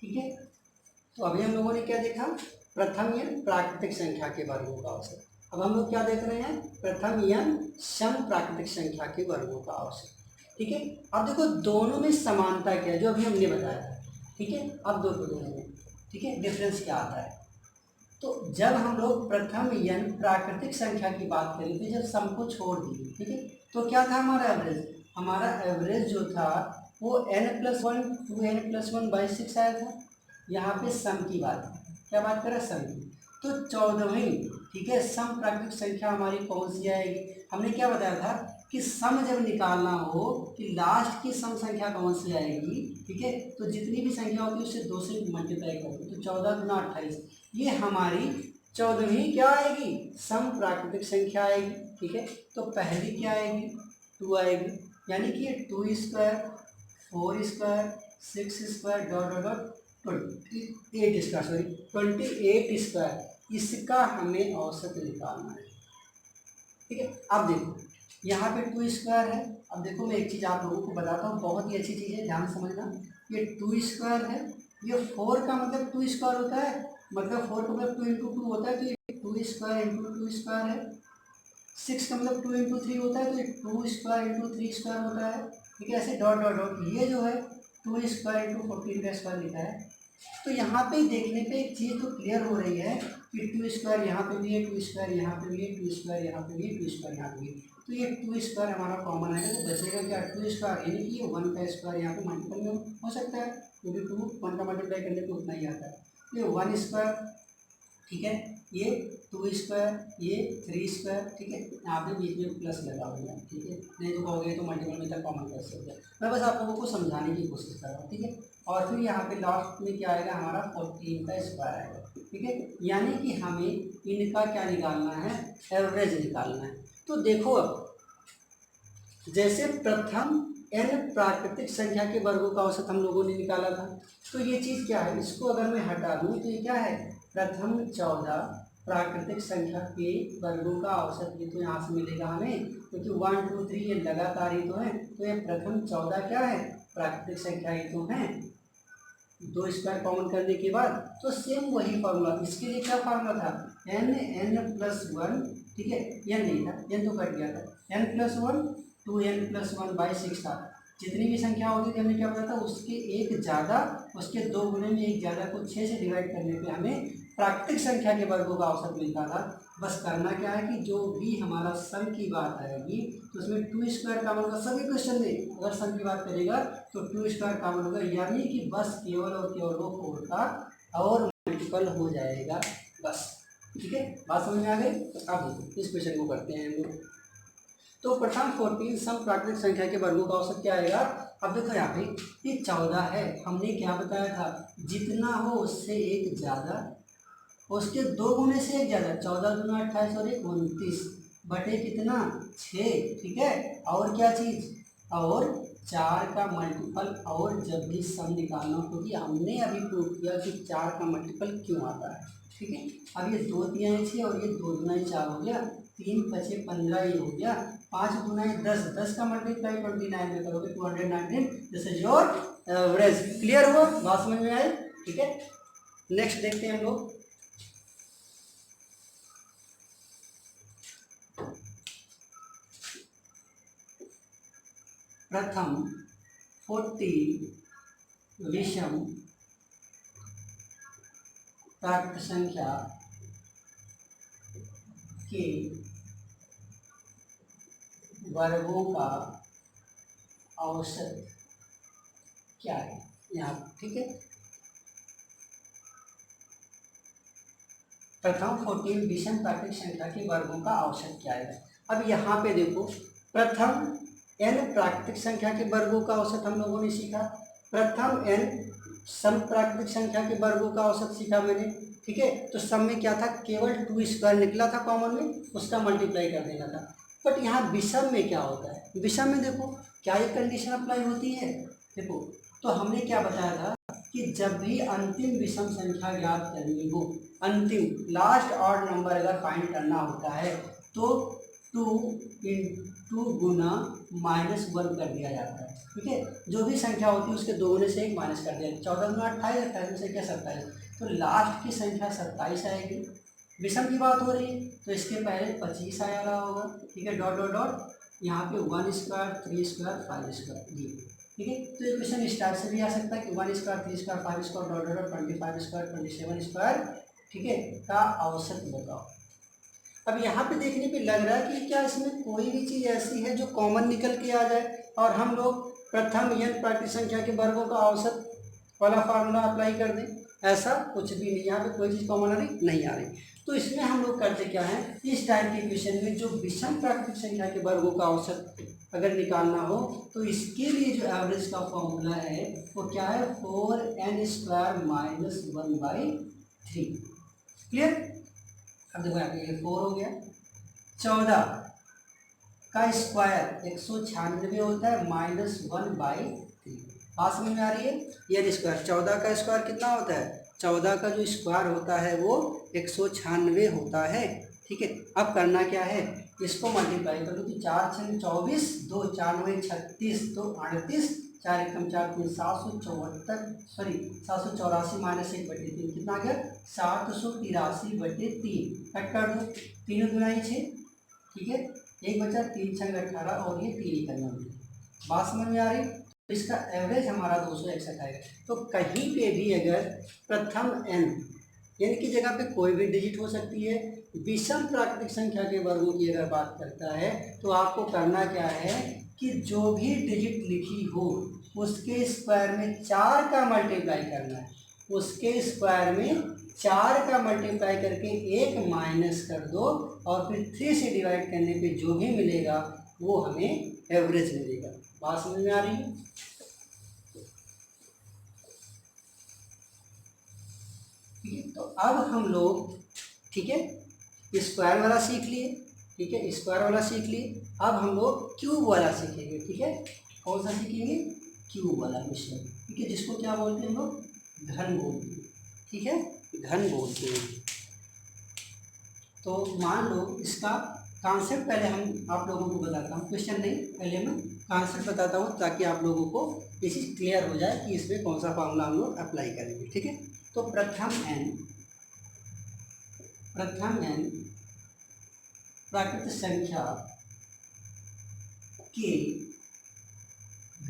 ठीक है। तो अभी हम लोगों ने क्या देखा, प्रथम n प्राकृतिक संख्या के वर्गों का औसत। अब हम लोग क्या देख रहे हैं, प्रथम n सम प्राकृतिक संख्या के वर्गों का औसत, ठीक है। अब देखो दोनों में समानता क्या है जो अभी हमने बताया था, ठीक है। अब देखो दोनों में, ठीक है, डिफरेंस क्या आता है। तो जब हम लोग प्रथम n प्राकृतिक संख्या की बात करें थे, जब सम को छोड़ दिए, ठीक है, तो क्या था हमारा एवरेज, हमारा एवरेज जो था वो n+1 2n+1/6 आया था। यहाँ पे सम की बात है, क्या बात करें, सम की। तो 14वीं, ठीक है, सम प्राकृतिक संख्या हमारी कौन सी आएगी। हमने क्या बताया था कि सम जब निकालना हो कि लास्ट की सम संख्या कौन सी आएगी, ठीक है, तो जितनी भी संख्या होती है उससे 2 से मल्टीप्लाई कर दो, तो 14 गुना 28, ये हमारी 14वीं क्या आएगी, सम प्राकृतिक संख्या आएगी, ठीक है। तो पहली क्या आएगी, 2 आएगी, यानी कि ये 2 square 4 square 6 square dot dot dot 28 square, sorry 28 square, इसका हमें औसत निकालना है, ठीक है। अब देखो यहाँ पे 2 स्क्वायर है। अब देखो मैं एक चीज़ आप लोगों को बताता हूँ, बहुत ही अच्छी चीज़ है, ध्यान समझना। ये 2 स्क्वायर है, ये 4 का मतलब 2 स्क्वायर होता है, मतलब 4 का मतलब 2 इंटू 2 होता है, तो ये 2 स्क्वायर इंटू 2 स्क्वायर है। 6 का मतलब 2 इंटू 3 होता है, तो ये 2 स्क्वायर इंटू 3 स्क्वायर होता है, ठीक है। ऐसे डॉट डॉट डॉट, ये जो है 2 स्क्वायर इंटू 14 का स्क्वायर लिखा है। तो यहाँ पे देखने पे एक चीज़ तो क्लियर हो रही है कि 2 स्क्वायर यहाँ पे भी है, 2 स्क्वायर यहाँ पे भी है, 2 स्क्वायर यहाँ पे भी है, 2 स्क्वायर यहाँ पे भी है। तो ये 2 स्क्वायर हमारा कॉमन है, तो बचेगा क्या, 2 स्क्वायर, यानी कि ये 1 का स्क्वायर यहाँ पे मल्टीपल में हो सकता है, क्योंकि 2 1 का मल्टीप्लाई करने पर उतना ही आता है। ये 1 स्क्वायर, ठीक है, ये 2 स्क्वायर, ये 3 स्क्वायर, ठीक है, यहाँ पे बीच में प्लस लगा हुआ है, ठीक है, नहीं तो कहोगे तो मल्टीपल में तक कॉमन कर सकते हैं। मैं बस आप लोगों को समझाने की कोशिश कर रहा हूँ, ठीक है। और फिर यहाँ पे लास्ट में क्या आएगा, हमारा 14 का स्क्वायर आएगा, ठीक है। यानी कि हमें इनका क्या निकालना है, एवरेज निकालना है। तो देखो अब जैसे प्रथम n प्राकृतिक संख्या के वर्गों का औसत हम लोगों ने निकाला था, तो ये चीज़ क्या है, इसको अगर मैं हटा दूँ तो ये क्या है, प्रथम 14 प्राकृतिक संख्या के वर्गों का औसत। ये तो यहाँ से मिलेगा हमें, क्योंकि 1 2 3 ये लगातार ही तो है, तो ये प्रथम 14 क्या है, प्राकृतिक संख्या ही तो है। 2 स्क्वायर कॉमन करने के बाद तो सेम वही फॉर्मूला, इसके लिए क्या फॉर्मूला था, n+1, ठीक है, n नहीं था, n तो कट गया था, n+1 2n+1/6 था। जितनी भी संख्या होती थी हमने क्या बताया था, उसके एक ज़्यादा, उसके 2 गुने में एक ज़्यादा को 6 से डिवाइड करने पे हमें प्राकृतिक संख्या के वर्गों का औसत मिलता था। बस करना क्या है कि जो भी हमारा सम की बात आएगी तो उसमें 2 स्क्वायर कॉमन होगा। सभी क्वेश्चन में अगर सम की बात करेगा तो 2 स्क्वायर कॉमन होगा, यानी कि बस केवल और केवल वो 4 का और मल्टीपल हो जाएगा, बस, ठीक है। बात समझ में आ गई। अब देखो इस क्वेश्चन को करते हैं हम लोग। तो प्रथम 14 सम प्राकृतिक संख्या के वर्गों का औसत क्या आएगा। अब देखो यहाँ पे ये 14 है, हमने क्या बताया था, जितना हो उससे एक ज़्यादा, उसके 2 गुने से एक ज़्यादा, 14 दूना 28 और 1 29 बटे कितना 6, ठीक है। और क्या चीज़, और 4 का मल्टीपल, और जब भी सम निकालना, क्योंकि हमने अभी प्रूव किया कि 4 का मल्टीपल क्यों आता है, ठीक है। अब ये 2 तिहाई 6 और ये 2 दुनाई 4 हो गया, 3 5 15 ये हो गया, 5 दुनाई 10, 10 का मल्टीप्लाई 29 में करोगे 219, this is your average. Clear हुआ, बात समझ में आई, ठीक है। नेक्स्ट देखते हैं हम लोग। प्रथम 14 विषम प्राकृत संख्या के वर्गों का औसत क्या है यहाँ, ठीक है। प्रथम 14 विषम प्राकृतिक संख्या के वर्गों का औसत क्या है। अब यहाँ पे देखो, प्रथम n प्राकृतिक संख्या के वर्गों का औसत हम लोगों ने सीखा, प्रथम n सम प्राकृतिक संख्या के वर्गों का औसत सीखा मैंने, ठीक है। तो सम में क्या था, केवल 2 स्क्वायर निकला था कॉमन में, उसका मल्टीप्लाई कर देना था। बट यहाँ विषम में क्या होता है, विषम में देखो क्या ये कंडीशन अप्लाई होती है, देखो तो हमने क्या बताया था कि जब भी अंतिम विषम संख्या ज्ञात करनी हो, अंतिम लास्ट ऑड नंबर अगर फाइंड करना होता है तो 2 इंटू गुना -1 कर दिया जाता है, ठीक है। जो भी संख्या होती है उसके 2 गुने से 1 माइनस कर दिया, 14 गुना 28, 28 में से क्या 27, तो लास्ट की संख्या 27 आएगी। विषम की बात हो रही है तो इसके पहले 25 आया रहा होगा, ठीक है, डॉट डॉट डॉट यहाँ पे 1 स्क्वायर 3 स्क्वायर 5 स्क्वायर जी। ठीक है, तो ये क्वेश्चन इस टाइप से भी आ सकता है कि 1 square 3 square 5 square dot dot 25 square 27 square, ठीक है, का औसत बताओ। अब यहाँ पे देखने पे लग रहा है कि क्या इसमें कोई भी चीज़ ऐसी है जो कॉमन निकल के आ जाए और हम लोग प्रथम n प्राकृतिक संख्या के वर्गों का औसत वाला फार्मूला अप्लाई कर दें। ऐसा कुछ भी नहीं, यहाँ पे कोई चीज़ कॉमन नहीं आ रही। तो इसमें हम लोग करते क्या है, इस टाइप के क्वेश्चन में जो विषम प्राकृतिक संख्या के वर्गों का औसत अगर निकालना हो तो इसके लिए जो एवरेज का फॉर्मूला है वो क्या है, 4n स्क्वायर माइनस 1/3। क्लियर। अब देखो यहाँ पे ये 4 हो गया, 14 का स्क्वायर 196 होता है माइनस 1/3। बात समझ में आ रही है। ये स्क्वायर 14 का स्क्वायर कितना होता है, 14 का जो स्क्वायर होता है वो 196 होता है। ठीक है, अब करना क्या है, इसको मल्टीप्लाई कर लो तो 4 6 24, 2 4 9 36, 2 38, 4 एकम 4 3 774, सॉरी 784 माइनस 1/3 कितना आ गया, 783/3। कट कर दो, 3 गुना 6, ठीक है, एक बचा 3 6 18 और ये 3 करना है। बात समझ में आ रही। तो इसका एवरेज हमारा 261 आएगा। तो कहीं पे भी अगर प्रथम n की जगह पे कोई भी डिजिट हो सकती है, विषम प्राकृतिक संख्या के वर्गों की अगर बात करता है तो आपको करना क्या है कि जो भी डिजिट लिखी हो उसके स्क्वायर में 4 का मल्टीप्लाई करना है, उसके स्क्वायर में 4 का मल्टीप्लाई करके 1 माइनस कर दो और फिर 3 से डिवाइड करने पे जो भी मिलेगा वो हमें एवरेज मिलेगा। बात समझ में आ रही है। ठीक है, तो अब हम लोग, ठीक है, स्क्वायर वाला सीख लिए, ठीक है, स्क्वायर वाला सीख लिए। अब हम लोग क्यूब वाला सीखेंगे। ठीक है, कौन सा सीखेंगे, क्यूब वाला क्वेश्चन। ठीक है, जिसको क्या बोलते हैं हम लोग, घन बोलते हैं। ठीक है, घन बोलते हैं। तो मान लो इसका कॉन्सेप्ट पहले हम आप लोगों को बताता हूँ, क्वेश्चन नहीं, पहले मैं कॉन्सेप्ट बताता हूँ ताकि आप लोगों को ये चीज़ क्लियर हो जाए कि इसमें कौन सा फॉर्मूला हम लोग अप्लाई करेंगे। ठीक है, तो प्रथम n प्राकृतिक संख्या के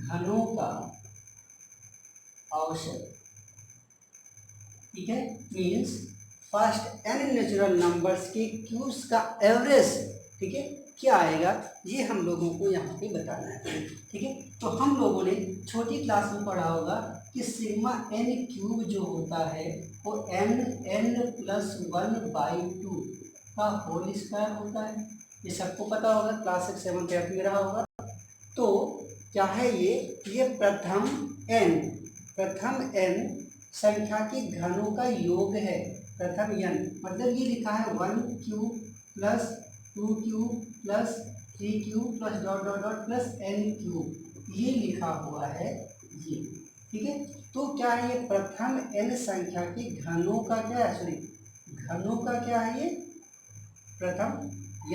घनों का औसत, ठीक है, means first n natural numbers के क्यूब्स का एवरेज, ठीक है, क्या आएगा ये हम लोगों को यहाँ पे बताना है। ठीक है, तो हम लोगों ने छोटी क्लास में पढ़ा होगा कि सिग्मा n क्यूब जो होता है वो n+1/2 का होल स्क्वायर होता है। ये सबको पता होगा, क्लास 6 7 8 में रहा होगा। तो क्या है ये प्रथम n संख्या के घनों का योग है। प्रथम n मतलब ये लिखा है 1 cube plus 2 cube plus 3 cube plus dot dot dot plus n cube, ये लिखा हुआ है ये। ठीक है, तो क्या है ये प्रथम n संख्या के घनों का क्या है, सॉरी घनों का क्या है, ये प्रथम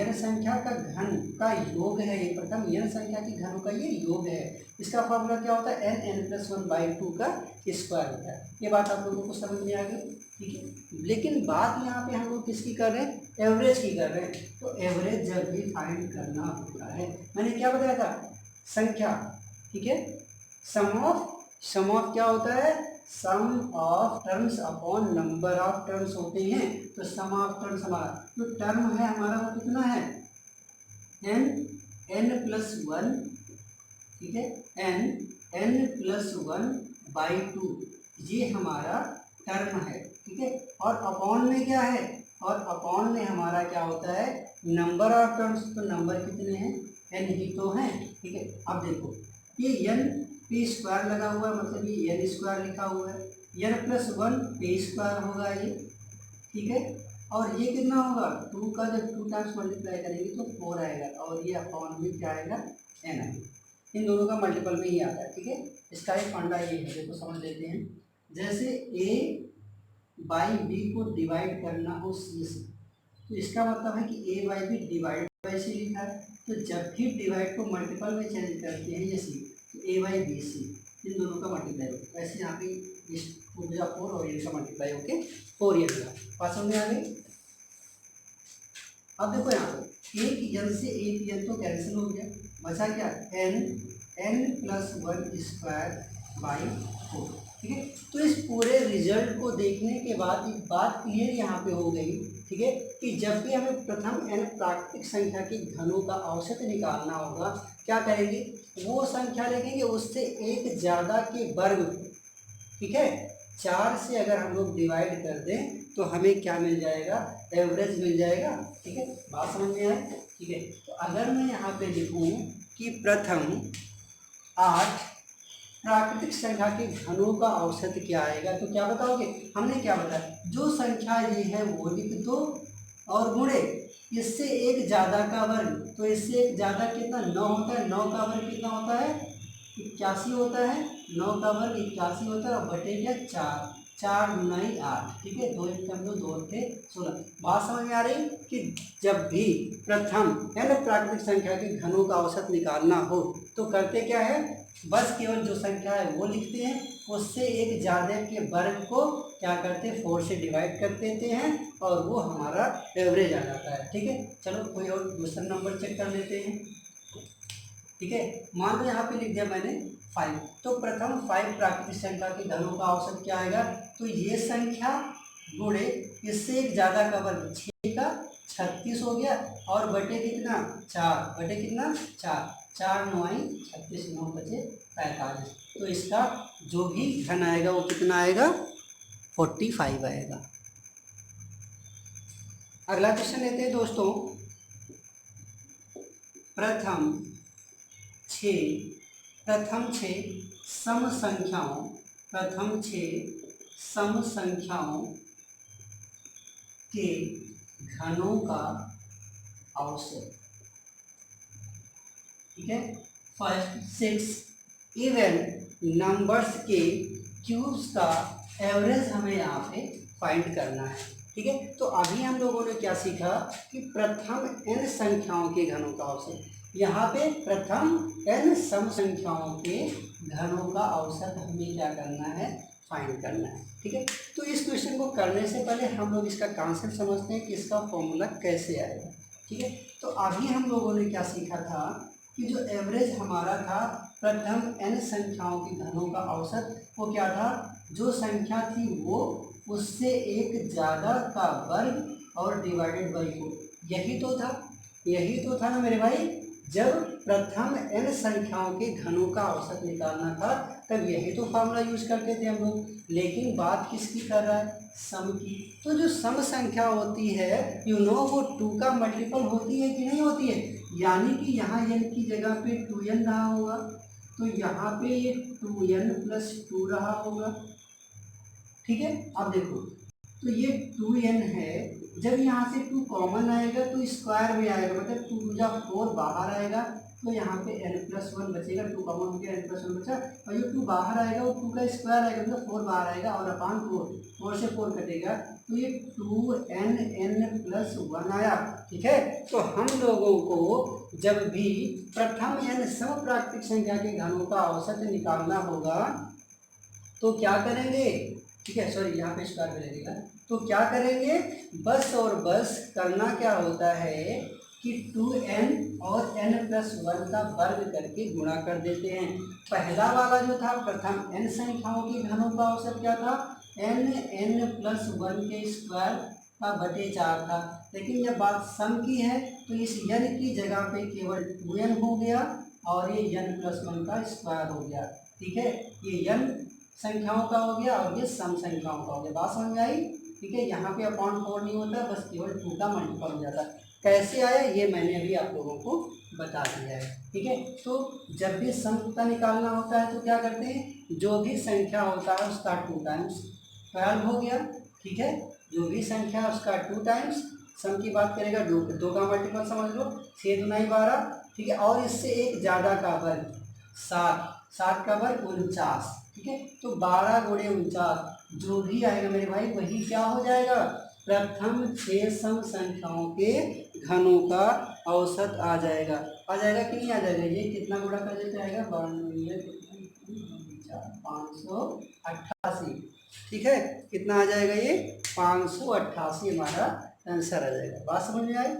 n संख्या का घन का योग है। ये प्रथम n संख्या के घनों का ये योग है। इसका फॉर्मूला क्या होता है, n+1/2 का स्क्वायर होता है। ये बात आप लोगों को समझ में आ गई। ठीक है, लेकिन बात यहाँ पे हम लोग किसकी कर रहे हैं, एवरेज की कर रहे हैं। तो एवरेज जब भी फाइंड करना होता है, मैंने क्या बताया था, संख्या, ठीक है, सम ऑफ क्या होता है, sum of terms upon number of terms होते हैं। तो सम ऑफ टर्म्स हमारा जो टर्म है हमारा वो कितना है, n+1, ठीक है, n+1/2 ये हमारा टर्म है। ठीक है, और अपॉन में क्या है, और अपॉन में हमारा क्या होता है, नंबर ऑफ टर्म्स। तो नंबर कितने हैं, n ही तो हैं। ठीक है, अब देखो ये n p स्क्वायर लगा हुआ है, मतलब ये n स्क्वायर लिखा हुआ है, n+1 p स्क्वायर होगा ये। ठीक है, और ये कितना होगा, 2 का जब 2 टाइम्स मल्टीप्लाई करेंगे तो 4 आएगा, और ये अपॉन में क्या आएगा, n आएगा। इन दोनों का मल्टीपल में ही आता है। ठीक है, इसका एक फंडा ये है, देखो समझ लेते हैं। जैसे a बाई b को डिवाइड करना हो c से, तो इसका मतलब है कि a by B divide by C लिखा है। तो जब भी डिवाइड को मल्टीपल में चेंज करते हैं ये c, तो a बाई बी सी, इन दोनों का मल्टीप्लाई होगा। वैसे यहाँ पे इस 4 और इनका मल्टीप्लाई होके 4 ये मिला। बात समझ में आ गई। अब देखो यहाँ पे एक n से एक n तो कैंसिल हो गया, बचा क्या, n+1 बाई 4। ठीक है, तो इस पूरे रिजल्ट को देखने के बाद एक बात क्लियर यहाँ पे हो गई, ठीक है, कि जब भी हमें प्रथम n प्राकृतिक संख्या के घनों का औसत निकालना होगा, क्या करेंगे, वो संख्या लिखेंगे उससे एक ज़्यादा के वर्ग को। ठीक है, 4 से अगर हम लोग डिवाइड कर दें तो हमें क्या मिल जाएगा, एवरेज मिल जाएगा। ठीक है, बात समझ में आए। ठीक है, तो अगर मैं यहाँ पे लिखूँ कि प्रथम 8 प्राकृतिक संख्या के घनों का औसत क्या आएगा, तो क्या बताओगे, हमने क्या बताया, जो संख्या ये है वो लिख दो और गुणे इससे एक ज़्यादा का वर्ग, तो इससे एक ज़्यादा कितना, 9 होता है, 9 का वर्ग कितना होता है, 81 होता है, 9 का वर्ग 81 होता है, और बटे क्या, 4, 4 गुनाई 8। ठीक है, 2 एक कम 2 2 थे 16। बात समझ में आ रही कि जब भी प्रथम n प्राकृतिक संख्या के घनों का औसत निकालना हो तो करते क्या है, बस केवल जो संख्या है वो लिखते हैं, उससे एक ज़्यादा के वर्ग को क्या करते हैं, 4 से डिवाइड कर देते हैं और वो हमारा एवरेज आ जाता है। ठीक है, चलो कोई और दूसरा नंबर चेक कर लेते हैं। ठीक है, मान लो यहाँ पे लिख दिया मैंने 5, तो प्रथम 5 प्राकृतिक संख्या के घनों का औसत क्या आएगा, तो ये संख्या गुणे इससे एक ज़्यादा का वर्ग, 6 का 36 हो गया, और बटे कितना, 4, बटे कितना, 4, 4 9 36, 9 बचे 45। तो इसका जो भी घन आएगा वो कितना आएगा, 45 आएगा। अगला क्वेश्चन लेते हैं दोस्तों, प्रथम 6 सम संख्याओं, प्रथम 6 सम संख्याओं के घनों का औसत। ठीक है, फर्स्ट 6 इवन नंबर्स के क्यूब्स का एवरेज हमें यहाँ पे फाइंड करना है। ठीक है, तो अभी हम लोगों ने क्या सीखा कि प्रथम n संख्याओं के घनों का औसत, यहाँ पे प्रथम n सम संख्याओं के घनों का औसत हमें क्या करना है, फाइंड करना है। ठीक है, तो इस क्वेश्चन को करने से पहले हम लोग इसका कॉन्सेप्ट समझते हैं कि इसका फॉर्मूला कैसे आएगा। ठीक है, तो अभी हम लोगों ने क्या सीखा था कि जो एवरेज हमारा था प्रथम n संख्याओं के घनों का औसत, वो क्या था, जो संख्या थी वो उससे एक ज़्यादा का वर्ग और डिवाइडेड बाई 4। यही तो था ना मेरे भाई, जब प्रथम n संख्याओं के घनों का औसत निकालना था तब यही तो फार्मूला यूज करते थे हम लोग। लेकिन बात किसकी कर रहा है, सम की। तो जो सम संख्या होती है वो 2 का मल्टीपल होती है कि नहीं होती है, यानी कि यहाँ n की जगह पे 2n रहा होगा, तो यहाँ पे ये 2n+2 रहा होगा। ठीक है, अब देखो, तो ये 2n है, जब यहाँ से 2 कॉमन आएगा तो स्क्वायर में आएगा, मतलब 2 या 4 बाहर आएगा, तो यहाँ पे n+1 बचेगा, 2 कॉमन हो गया, n+1 बचा, और ये 2 बाहर आएगा, वो 2 का स्क्वायर आएगा, मतलब 4 बाहर आएगा, और अपान 4 से 4 कटेगा, तो ये 2n+1 आया। ठीक है, तो हम लोगों को जब भी प्रथम n सम प्राकृतिक संख्या के घनों का औसत निकालना होगा तो क्या करेंगे, ठीक है, सॉरी यहाँ पे स्क्वायर में लगेगा, तो क्या करेंगे, बस और बस करना क्या होता है कि 2n और n+1 का वर्ग करके गुणा कर देते हैं। पहला वाला जो था प्रथम n संख्याओं के घनों का औसत क्या था, n+1 के स्क्वायर का बटे 4 था, लेकिन जब बात सम की है तो इस n की जगह पे केवल 2n हो गया और ये n+1 का स्क्वायर हो गया। ठीक है, ये n संख्याओं का हो गया और ये सम संख्याओं का हो गया। बात समझ में आई। ठीक है, यहाँ पे अपॉन 4 नहीं होता, बस केवल 2 का मल्टीपल हो जाता है। कैसे आया ये मैंने अभी आप लोगों को बता दिया है। ठीक है, तो जब भी सम का निकालना होता है तो क्या करते हैं, जो भी संख्या होता है उसका 2 टाइम्स 12 हो गया। ठीक है, जो भी संख्या है उसका 2 टाइम्स, सम की बात करेगा 2 का मल्टीपल समझ लो, 6 दूनी 12। ठीक है, और इससे एक ज़्यादा का वर्ग 7, 7 का वर्ग 49। ठीक है, तो 12 गुणे 49 जो भी आएगा मेरे भाई वही क्या हो जाएगा, प्रथम 6 सम संख्याओं के घनों का औसत आ जाएगा। आ जाएगा कि नहीं आ जाएगा, ये कितना गुणा कर देते आएगा, 588। ठीक है, कितना आ जाएगा, ये 588 हमारा आंसर आ जाएगा। बात समझ में आई।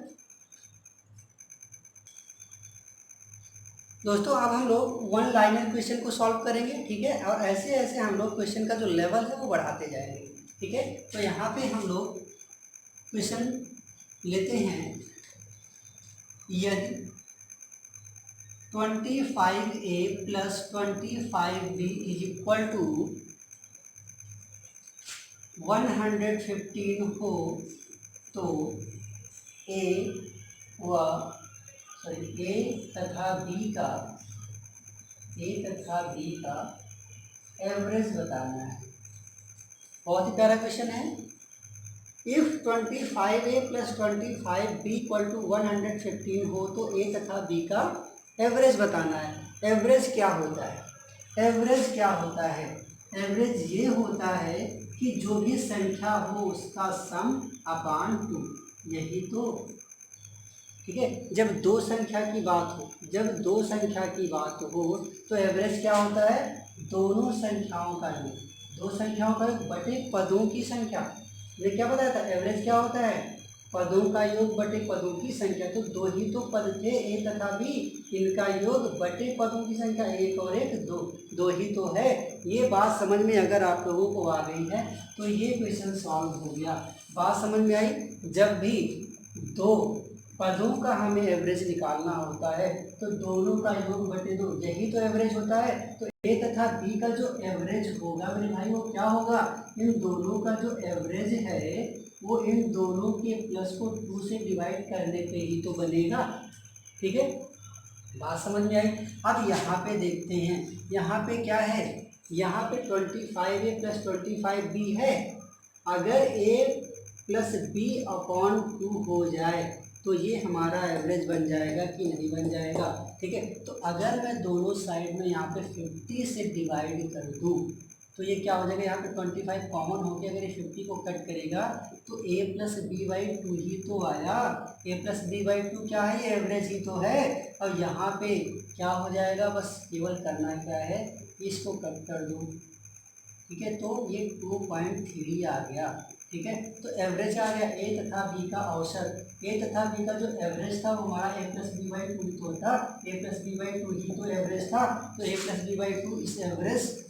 दोस्तों अब हम लोग वन लाइनर क्वेश्चन को सॉल्व करेंगे, ठीक है, और ऐसे ऐसे हम लोग क्वेश्चन का जो लेवल है वो बढ़ाते जाएंगे, ठीक है। तो यहाँ पे हम लोग क्वेश्चन लेते हैं, यदि 25A plus 25B is equal to 115 हो तो ए तथा बी का एवरेज बताना है। बहुत ही प्यारा क्वेश्चन है। If 25A plus 25B equal to 115 हो तो ए तथा बी का एवरेज बताना है। एवरेज क्या होता है? एवरेज ये होता है कि जो भी संख्या हो उसका सम अपान 2, यही तो, ठीक है। जब दो संख्या की बात हो तो एवरेज क्या होता है? दोनों संख्याओं का योग बटे पदों की संख्या। ये क्या बताया था? एवरेज क्या होता है? पदों का योग बटे पदों की संख्या। तो दो ही तो पद थे, ए तथा बी, इनका योग बटे पदों की संख्या, एक और एक दो ही तो है। ये बात समझ में अगर आप लोगों को आ गई है तो ये क्वेश्चन सॉल्व हो गया। बात समझ में आई? जब भी दो पदों का हमें एवरेज निकालना होता है तो दोनों का योग बटे दो, यही तो एवरेज होता है। तो ए तथा बी का जो एवरेज होगा मेरे भाई वो क्या होगा? इन दोनों का जो एवरेज है वो इन दोनों के प्लस को 2 से डिवाइड करने पे ही तो बनेगा, ठीक है। बात समझ में आई? अब यहाँ पे देखते हैं, यहाँ पे क्या है? यहाँ पे 25A प्लस 25B है। अगर A प्लस B अपॉन 2 हो जाए तो ये हमारा एवरेज बन जाएगा कि नहीं बन जाएगा, ठीक है। तो अगर मैं दोनों साइड में यहाँ पे 50 से डिवाइड कर दूँ तो ये क्या हो जाएगा? यहाँ पे 25 कॉमन होकर अगर ये 50 को कट करेगा तो a प्लस बी बाई 2 ही तो आया। a प्लस बी बाई 2 क्या है? ये एवरेज ही तो है। और यहाँ पे क्या हो जाएगा? बस केवल करना क्या है, इसको कट कर दो, ठीक है। तो ये 2.3 आ गया, ठीक है। तो एवरेज आ गया ए तथा बी का औसत। ए तथा बी का जो एवरेज था वो हमारा ए प्लस बी बाई 2 तो था, ए प्लस बी बाई 2 ही तो एवरेज था। तो ए प्लस बी बाई 2 इस एवरेज,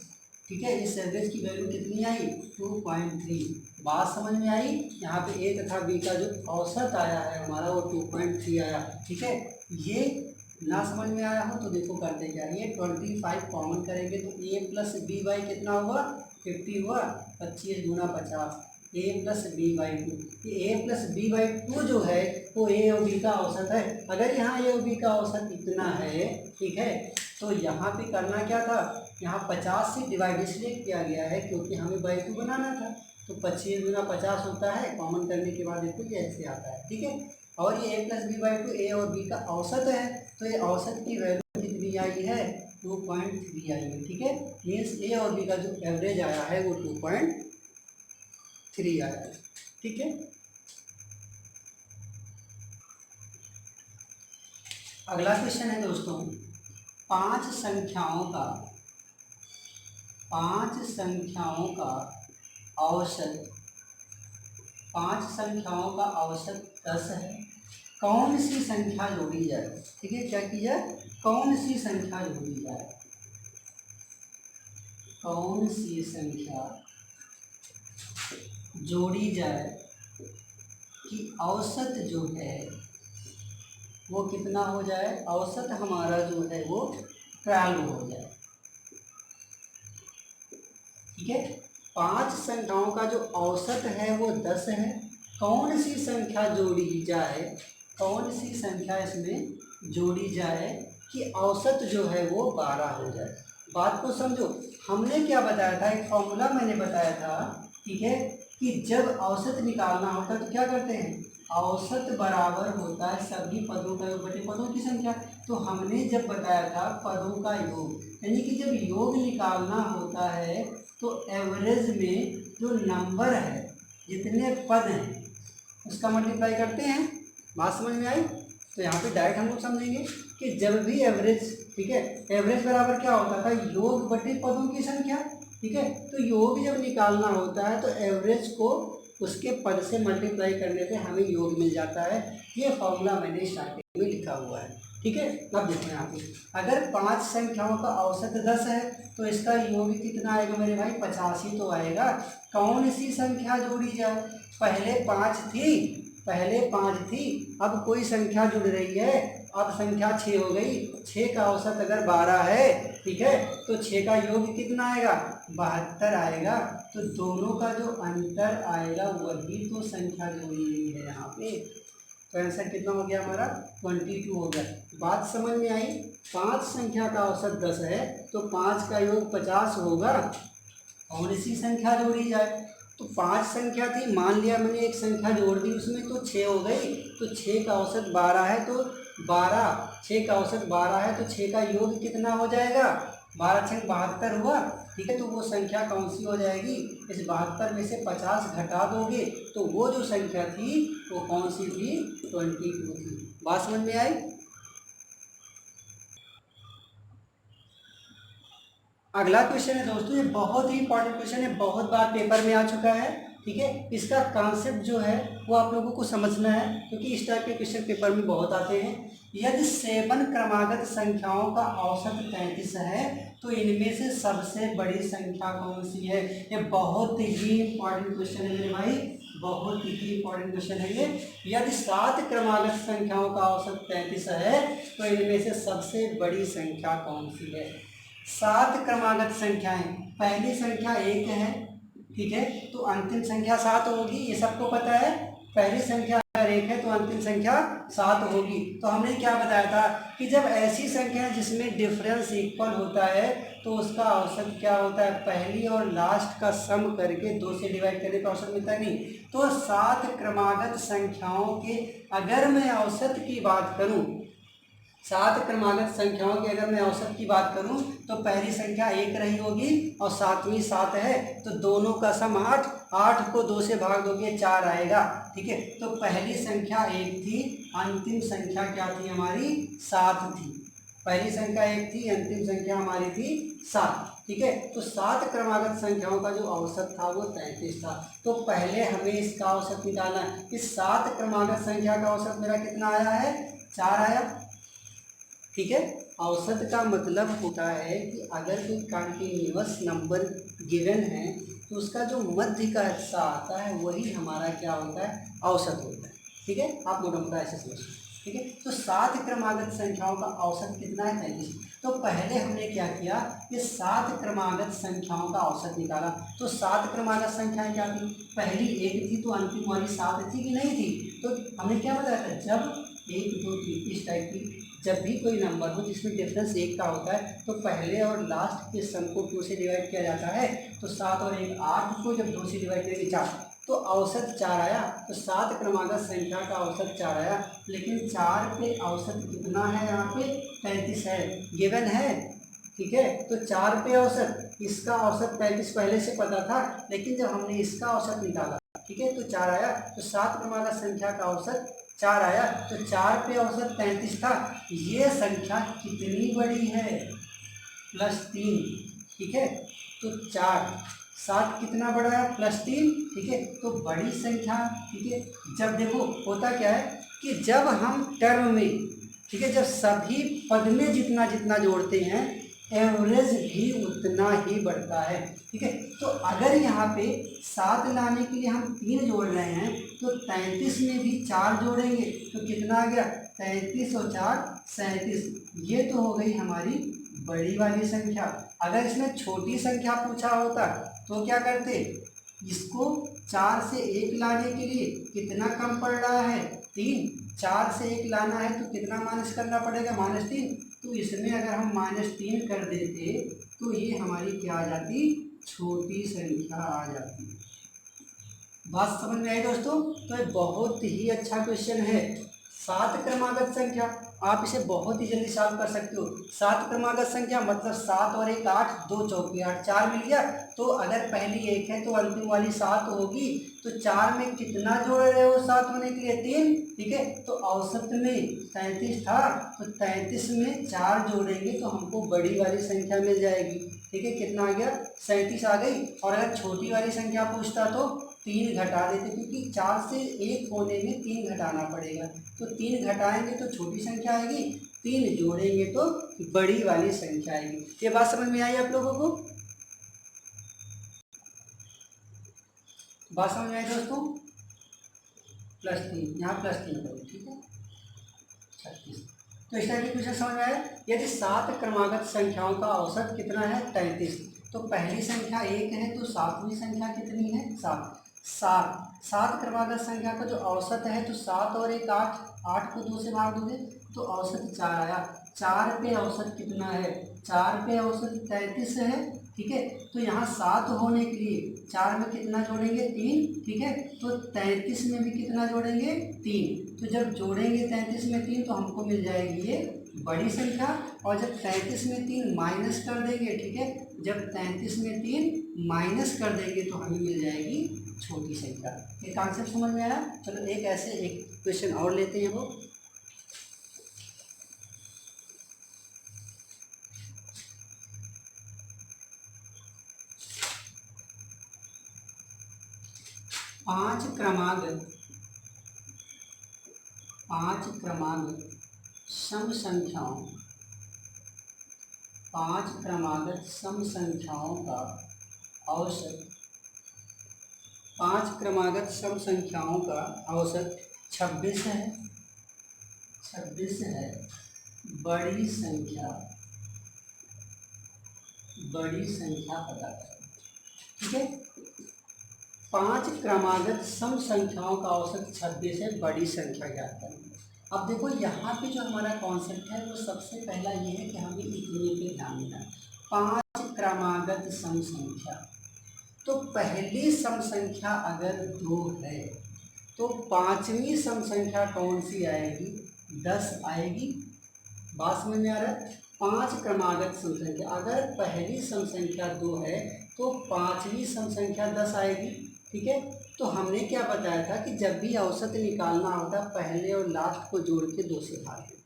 ठीक है, इस एवरेज की वैल्यू कितनी आई? 2.3। बात समझ में आई? यहाँ पे ए तथा बी का जो औसत आया है हमारा वो 2.3 आया, ठीक है। ये ना समझ में आया हो तो देखो करते क्या, ये 25 कॉमन करेंगे तो ए प्लस बी बाई कितना हुआ? 50 हुआ। 25 गुना 50, ए प्लस बी बाई 2। ये ए प्लस बी बाई 2 जो है वो ए और बी का औसत है। अगर यहाँ ए और बी का औसत इतना है, ठीक है, तो यहाँ पे करना क्या था? यहाँ 50 से डिवाइड इसलिए किया गया है क्योंकि हमें बाई 2 बनाना था। तो 25 गुना 50 होता है, कॉमन करने के बाद देखो ये ऐसे आता है, ठीक है। और ये ए प्लस बी बाई 2 ए और बी का औसत है, तो ये औसत की वैल्यू कितनी आई है? 2.3 आई है, ठीक है। मीन्स ए और बी का जो एवरेज आया है वो 2.3 आया है, ठीक है। अगला क्वेश्चन है दोस्तों, पांच संख्याओं का औसत 10 है। कौन सी संख्या जोड़ी जाए? ठीक है, क्या की जाए? कौन सी संख्या जोड़ी जाए? कौन सी संख्या जोड़ी जाए कि औसत जो है वो कितना हो जाए? औसत हमारा जो है वो 12 हो जाए, ठीक है। पांच संख्याओं का जो औसत है वो 10 है। कौन सी संख्या जोड़ी जाए, कौन सी संख्या इसमें जोड़ी जाए कि औसत जो है वो 12 हो जाए? बात को समझो। हमने क्या बताया था? एक फॉर्मूला मैंने बताया था, ठीक है, कि जब औसत निकालना होता है तो क्या करते हैं? औसत बराबर होता है सभी पदों का योग बटे पदों की संख्या। तो हमने जब बताया था पदों का योग, यानी कि जब योग निकालना होता है तो एवरेज में जो नंबर है, जितने पद हैं उसका मल्टीप्लाई करते हैं। बात समझ में आई? तो यहाँ पे डायरेक्ट हम लोग समझेंगे कि जब भी एवरेज, ठीक है, एवरेज बराबर क्या होता था? योग बटे पदों की संख्या, ठीक है। तो योग जब निकालना होता है तो एवरेज को उसके पद से मल्टीप्लाई करने पे हमें योग मिल जाता है। ये फॉर्मूला मैंने स्टार्टिंग में लिखा हुआ है, ठीक है। अब देखो यहाँ पे अगर 5 संख्याओं का औसत 10 है तो इसका योग कितना आएगा मेरे भाई, 85 तो आएगा। कौन सी संख्या जोड़ी जाए, पहले पाँच थी, अब कोई संख्या जुड़ रही है, अब संख्या 6 हो गई। 6 का औसत अगर 12 है, ठीक है, तो 6 का योग कितना आएगा, 72 आएगा। तो दोनों का जो अंतर आएगा वही तो संख्या जोड़ी हुई है यहाँ पे। तो आंसर कितना हो गया हमारा, 22 हो गया। बात समझ में आई। 5 संख्या का औसत 10 है तो 5 का योग 50 होगा। और इसी संख्या जोड़ी जाए तो 5 संख्या थी, मान लिया मैंने एक संख्या जोड़ दी उसमें, तो 6 हो गई। तो 6 का औसत 12 है तो 6 का औसत 12 है तो 6 का योग कितना हो जाएगा, 12 6 72 हुआ, ठीक है। तो वो संख्या कौन सी हो जाएगी, इस 72 में से 50 घटा दोगे तो वो जो संख्या थी वो कौन सी थी, 22 थी। बात समझ में आई। अगला क्वेश्चन है दोस्तों, ये बहुत ही इंपॉर्टेंट क्वेश्चन है, बहुत बार पेपर में आ चुका है, ठीक है। इसका कॉन्सेप्ट जो है वो आप लोगों को समझना है, क्योंकि इस टाइप के क्वेश्चन पेपर में बहुत आते हैं। यदि 7 क्रमागत संख्याओं का औसत 33 है तो इनमें से सबसे बड़ी संख्या कौन सी है। ये बहुत ही इंपॉर्टेंट क्वेश्चन है मेरे भाई, बहुत ही इंपॉर्टेंट क्वेश्चन है ये। यदि 7 क्रमागत संख्याओं का औसत 33 है तो इनमें से सबसे बड़ी संख्या कौन सी है। 7 क्रमागत संख्याएं, पहली संख्या 1 है, ठीक है, तो अंतिम संख्या 7 होगी, ये सबको पता है। पहली संख्या अगर 1 है तो अंतिम संख्या 7 होगी। तो हमने क्या बताया था कि जब ऐसी संख्या है जिसमें डिफरेंस इक्वल होता है तो उसका औसत क्या होता है, पहली और लास्ट का सम करके 2 से डिवाइड करने का औसत मिलता है नहीं। तो 7 क्रमागत संख्याओं के अगर मैं औसत की बात करूं, 7 क्रमागत संख्याओं की अगर मैं औसत की बात करूं तो पहली संख्या 1 रही होगी और 7वीं 7 है, तो दोनों का सम 8, 8 को 2 से भाग दोगे 4 आएगा, ठीक है। तो पहली संख्या 1 थी, अंतिम संख्या क्या थी हमारी, 7 थी। पहली संख्या 1 थी, अंतिम संख्या हमारी थी 7, ठीक है। तो 7 क्रमागत संख्याओं का जो औसत था वो 33 था। तो पहले हमें इसका औसत निकालना है। इस 7 क्रमागत संख्या का औसत मेरा कितना आया है, 4 आया, ठीक है। औसत का मतलब होता है कि अगर कोई कंटिन्यूअस नंबर गिवन है तो उसका जो मध्य का हिस्सा आता है वही हमारा क्या होता है, औसत होता है, ठीक है। आप मोटा मोटा ऐसे समझिए, ठीक है। तो 7 क्रमागत संख्याओं का औसत कितना है, 33। तो पहले हमने क्या किया कि 7 क्रमागत संख्याओं का औसत निकाला। तो 7 क्रमागत संख्याएं क्या थी, पहली 1 थी तो अंतिम वाली 7 थी कि नहीं थी। तो हमने क्या बताया था, जब 1 2 3 इस टाइप की जब भी कोई नंबर हो जिसमें डिफरेंस 1 का होता है तो पहले और लास्ट के सम को 2 से डिवाइड किया जाता है। तो 7 और 1 8 को जब 2 से डिवाइड करेंगे 4, तो औसत 4 आया। तो 7 क्रमागत संख्या का औसत 4 आया, लेकिन 4 पे औसत कितना है, यहाँ पे 33 है, गिवन है, ठीक है। तो 4 पे औसत, इसका औसत 33 पहले से पता था, लेकिन जब हमने इसका औसत निकाला, ठीक है, तो 4 आया। तो 7 क्रमागत संख्या का औसत 4 आया, तो 4 पे औसत 33 था। ये संख्या कितनी बड़ी है, +3, ठीक है। तो 4 7 कितना बड़ा है, +3, ठीक है। तो बड़ी संख्या, ठीक है। जब देखो होता क्या है कि जब हम टर्म में, ठीक है, जब सभी पद में जितना जितना जोड़ते हैं एवरेज भी उतना ही बढ़ता है, ठीक है। तो अगर यहाँ पे 7 लाने के लिए हम 3 जोड़ रहे हैं तो 33 में भी 4 जोड़ेंगे तो कितना आ गया, 33 और 4 37। ये तो हो गई हमारी बड़ी वाली संख्या। अगर इसमें छोटी संख्या पूछा होता तो क्या करते, इसको 4 से 1 लाने के लिए कितना कम पड़ रहा है, 3, 4 से 1 लाना है तो कितना माइनस करना पड़ेगा, -3। तो इसमें अगर हम -3 कर देते तो ये हमारी क्या आ जाती, छोटी संख्या आ जाती। बात समझ में आई दोस्तों। तो ये बहुत ही अच्छा क्वेश्चन है। 7 क्रमागत संख्या आप इसे बहुत ही जल्दी सॉल्व कर सकते हो। 7 क्रमागत संख्या मतलब 7 और 1 8, 2 चौके 8, 4 मिल गया। तो अगर पहली 1 है तो अंतिम वाली 7 होगी। तो 4 में कितना जोड़ रहे हो 7 होने के लिए, 3, ठीक है। तो औसत में 33 था, तो 33 में 4 जोड़ेंगे तो हमको बड़ी वाली संख्या मिल जाएगी, ठीक है, कितना आ गया 37 आ गई। और अगर छोटी वाली संख्या पूछता तो 3 घटा देते, क्योंकि 4 से 1 होने में 3 घटाना पड़ेगा। तो 3 घटाएंगे तो छोटी संख्या आएगी, 3 जोड़ेंगे तो बड़ी वाली संख्या आएगी। ये बात समझ में आई आप लोगों को? बात समझ में आई दोस्तों? +3 यहाँ +3 करो, ठीक है 36। तो इस तरह की क्वेश्चन समझ में आया। यदि 7 क्रमागत संख्याओं का औसत कितना है 33, तो पहली संख्या 1 है तो 7वीं संख्या कितनी है 7। 7 क्रमागत संख्या का जो औसत है तो 7 और 1 8, 8 को 2 से भाग दोगे तो औसत 4 आया। 4 पे औसत कितना है, 4 पे औसत 33 है, ठीक है। तो यहाँ 7 होने के लिए 4 में कितना जोड़ेंगे 3, ठीक है। तो 33 में भी कितना जोड़ेंगे 3। तो जब जोड़ेंगे 33 में 3 तो हमको मिल जाएगी ये बड़ी संख्या। और जब 33 में 3 माइनस कर देंगे, ठीक है, जब 33 में 3 माइनस कर देंगे तो हमें मिल जाएगी छोटी संख्या। ये कॉन्सेप्ट समझ में आया? चलो एक ऐसे एक क्वेश्चन और लेते हैं वो। पांच क्रमागत सम संख्याओं, 5 क्रमागत सम संख्याओं का औसत, 5 क्रमागत सम संख्याओं का औसत 26 है। 26 है। बड़ी संख्या पता करो, ठीक है। 5 क्रमागत सम संख्याओं का औसत 26 है, बड़ी संख्या ज्ञात करनी। अब देखो यहाँ पे जो हमारा कॉन्सेप्ट है वो सबसे पहला ये है कि हमें इतने पे ध्यान देना है। 5 क्रमागत सम संख्या, तो पहली सम संख्या अगर 2 है तो 5वीं सम संख्या कौन सी आएगी 10 आएगी। बात समझ में आ रहा है? 5 क्रमागत सम संख्या, अगर पहली सम संख्या 2 है तो 5वीं सम संख्या 10 आएगी, ठीक है। तो हमने क्या बताया था कि जब भी औसत निकालना होता है पहले और लास्ट को जोड़ के 2 से भाग दें,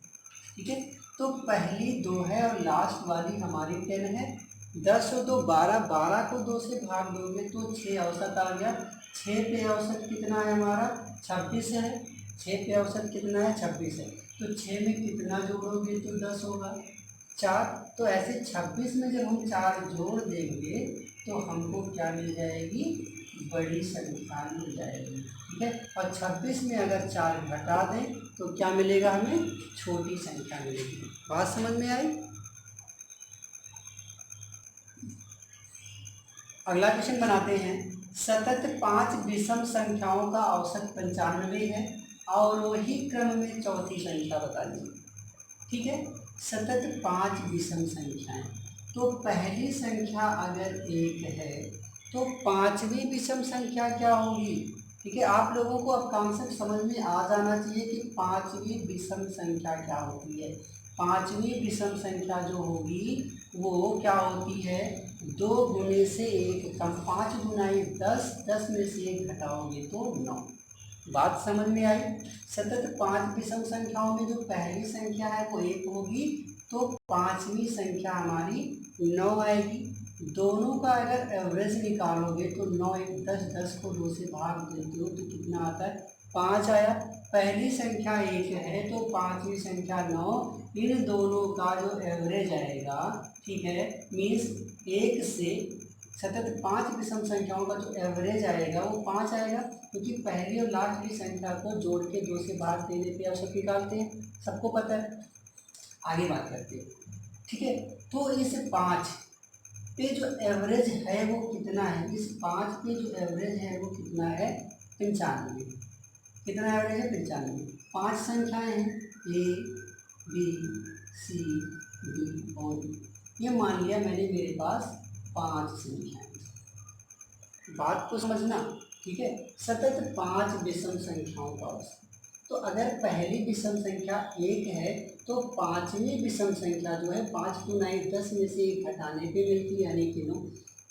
ठीक है। तो पहली 2 है और लास्ट वाली हमारी 10 है। 10 और 2 12, 12 को 2 से भाग दोगे तो 6 औसत आ गया। 6 पे औसत कितना है हमारा 26 है। 6 पे औसत कितना है 26 है। तो 6 में कितना जोड़ोगे तो 10 होगा 4। तो ऐसे 26 में जब हम 4 जोड़ देंगे तो हमको क्या मिल जाएगी बड़ी संख्या मिल जाएगी, ठीक है। और 26 में अगर 4 घटा दें तो क्या मिलेगा हमें छोटी संख्या मिलेगी। बात समझ में आई? अगला क्वेश्चन बनाते हैं। सतत 5 विषम संख्याओं का औसत 95 है और वही क्रम में चौथी संख्या बताइए, ठीक है। सतत 5 विषम संख्याएं, तो पहली संख्या अगर 1 है तो 5वीं विषम संख्या क्या होगी, ठीक है। आप लोगों को अब कॉन्सेप्ट समझ में आ जाना चाहिए कि 5वीं विषम संख्या क्या होती है। 5वीं विषम संख्या जो होगी वो क्या होती है 2 गुने से 1 कम। 5 गुना 1 10, 10 में से 1 घटाओगे तो 9। बात समझ में आई? सतत 5 विषम संख्याओं में जो पहली संख्या है वो 1 होगी तो 5वीं संख्या हमारी 9 आएगी। दोनों का अगर एवरेज निकालोगे तो 9 1 10, 10 को 2 से भाग देते हो तो कितना आता है 5 आया। पहली संख्या 1 है तो 5वीं संख्या 9, इन दोनों का जो एवरेज आएगा, ठीक है, मीन्स 1 से सतत 5 विषम संख्याओं का जो एवरेज आएगा वो 5 आएगा, क्योंकि पहली और लास्ट की संख्या को जोड़ के 2 से भाग देने पे औसत निकालते हैं, सबको पता है। आगे बात करते हैं, ठीक है। तो इस 5 पे जो एवरेज है वो कितना है, इस 5 पे जो एवरेज है वो कितना है 95। कितना एवरेज है 95। 5 संख्याएं हैं A B C D और ये मान लिया मैंने मेरे पास 5 संख्याएं। बात को समझना, ठीक है। सतत 5 विषम संख्याओं का औसत, तो अगर पहली विषम संख्या 1 है तो 5वीं विषम संख्या जो है 5 गुना 1 10 में से 1 घटाने पे मिलती है यानी कि 9,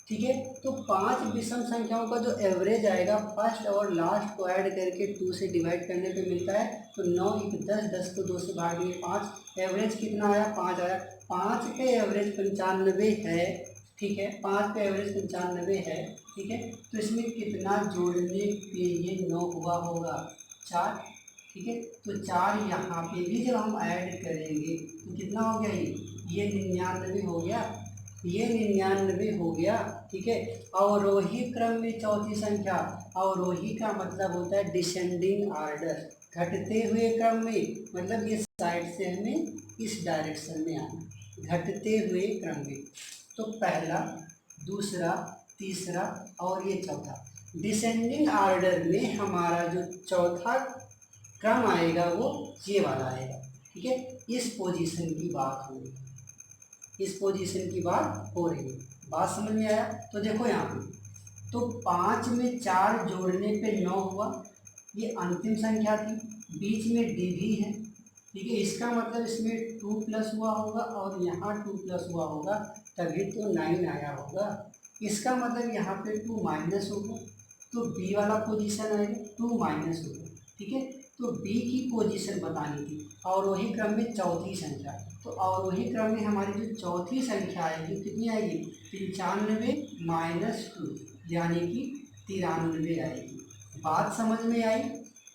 ठीक है। तो 5 विषम संख्याओं का जो एवरेज आएगा फर्स्ट और लास्ट को ऐड करके 2 से डिवाइड करने पे मिलता है। तो 9 1 10, 10 को 2 से भाग दिए 5, एवरेज कितना आया 5 आया। 5 पे एवरेज 95 है, ठीक है, 5 पे एवरेज 95 है, ठीक है। तो इसमें कितना जोड़ने पे ये 9 हुआ होगा? 4, ठीक है। तो 4 यहाँ पे भी जब हम ऐड करेंगे तो कितना हो गया? ये 99 हो गया, ये 99 हो गया, ठीक है। अवरोही क्रम में चौथी संख्या, अवरोही का मतलब होता है डिसेंडिंग ऑर्डर, घटते हुए क्रम में, मतलब ये साइड से हमें इस डायरेक्शन में आना, घटते हुए क्रम में। तो पहला, दूसरा, तीसरा और ये चौथा, डिसेंडिंग ऑर्डर में हमारा जो चौथा क्रम आएगा वो ये वाला आएगा, ठीक है। इस पोजीशन की बात हो रही है, इस पोजीशन की बात हो रही है। बात समझ में आया? तो देखो यहाँ पे, तो 5 में 4 जोड़ने पे 9 हुआ, ये अंतिम संख्या थी, बीच में डी भी है, ठीक है। इसका मतलब इसमें 2 प्लस हुआ होगा और यहाँ 2 प्लस हुआ होगा, तभी तो 9 आया होगा। इसका मतलब यहाँ पे 2 माइनस होगा, तो बी वाला पोजीशन आएगा, 2 माइनस होगा, ठीक है। तो बी की पोजीशन बतानी थी, और वही क्रम में चौथी संख्या, तो और वही क्रम में हमारी जो चौथी संख्या आएगी कितनी आएगी? 95 माइनस 2 यानी कि 93 आएगी। बात समझ में आई?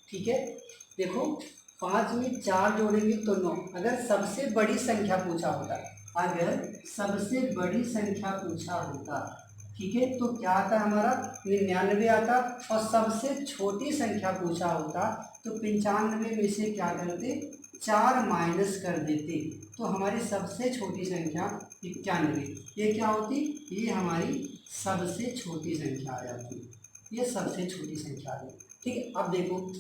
ठीक है। देखो 5 में 4 जोड़ेंगे तो 9, अगर सबसे बड़ी संख्या पूछा होता, अगर सबसे बड़ी संख्या पूछा होता, ठीक है, तो क्या आता हमारा? 99 आता, और सबसे छोटी संख्या पूछा होता तो 95 में से क्या करते? 4 माइनस कर देते, तो हमारी सबसे छोटी संख्या 91, ये क्या होती? ये हमारी सबसे छोटी संख्या आ जाती, ये सबसे छोटी संख्या आ जाती, ठीक है। अब देखो,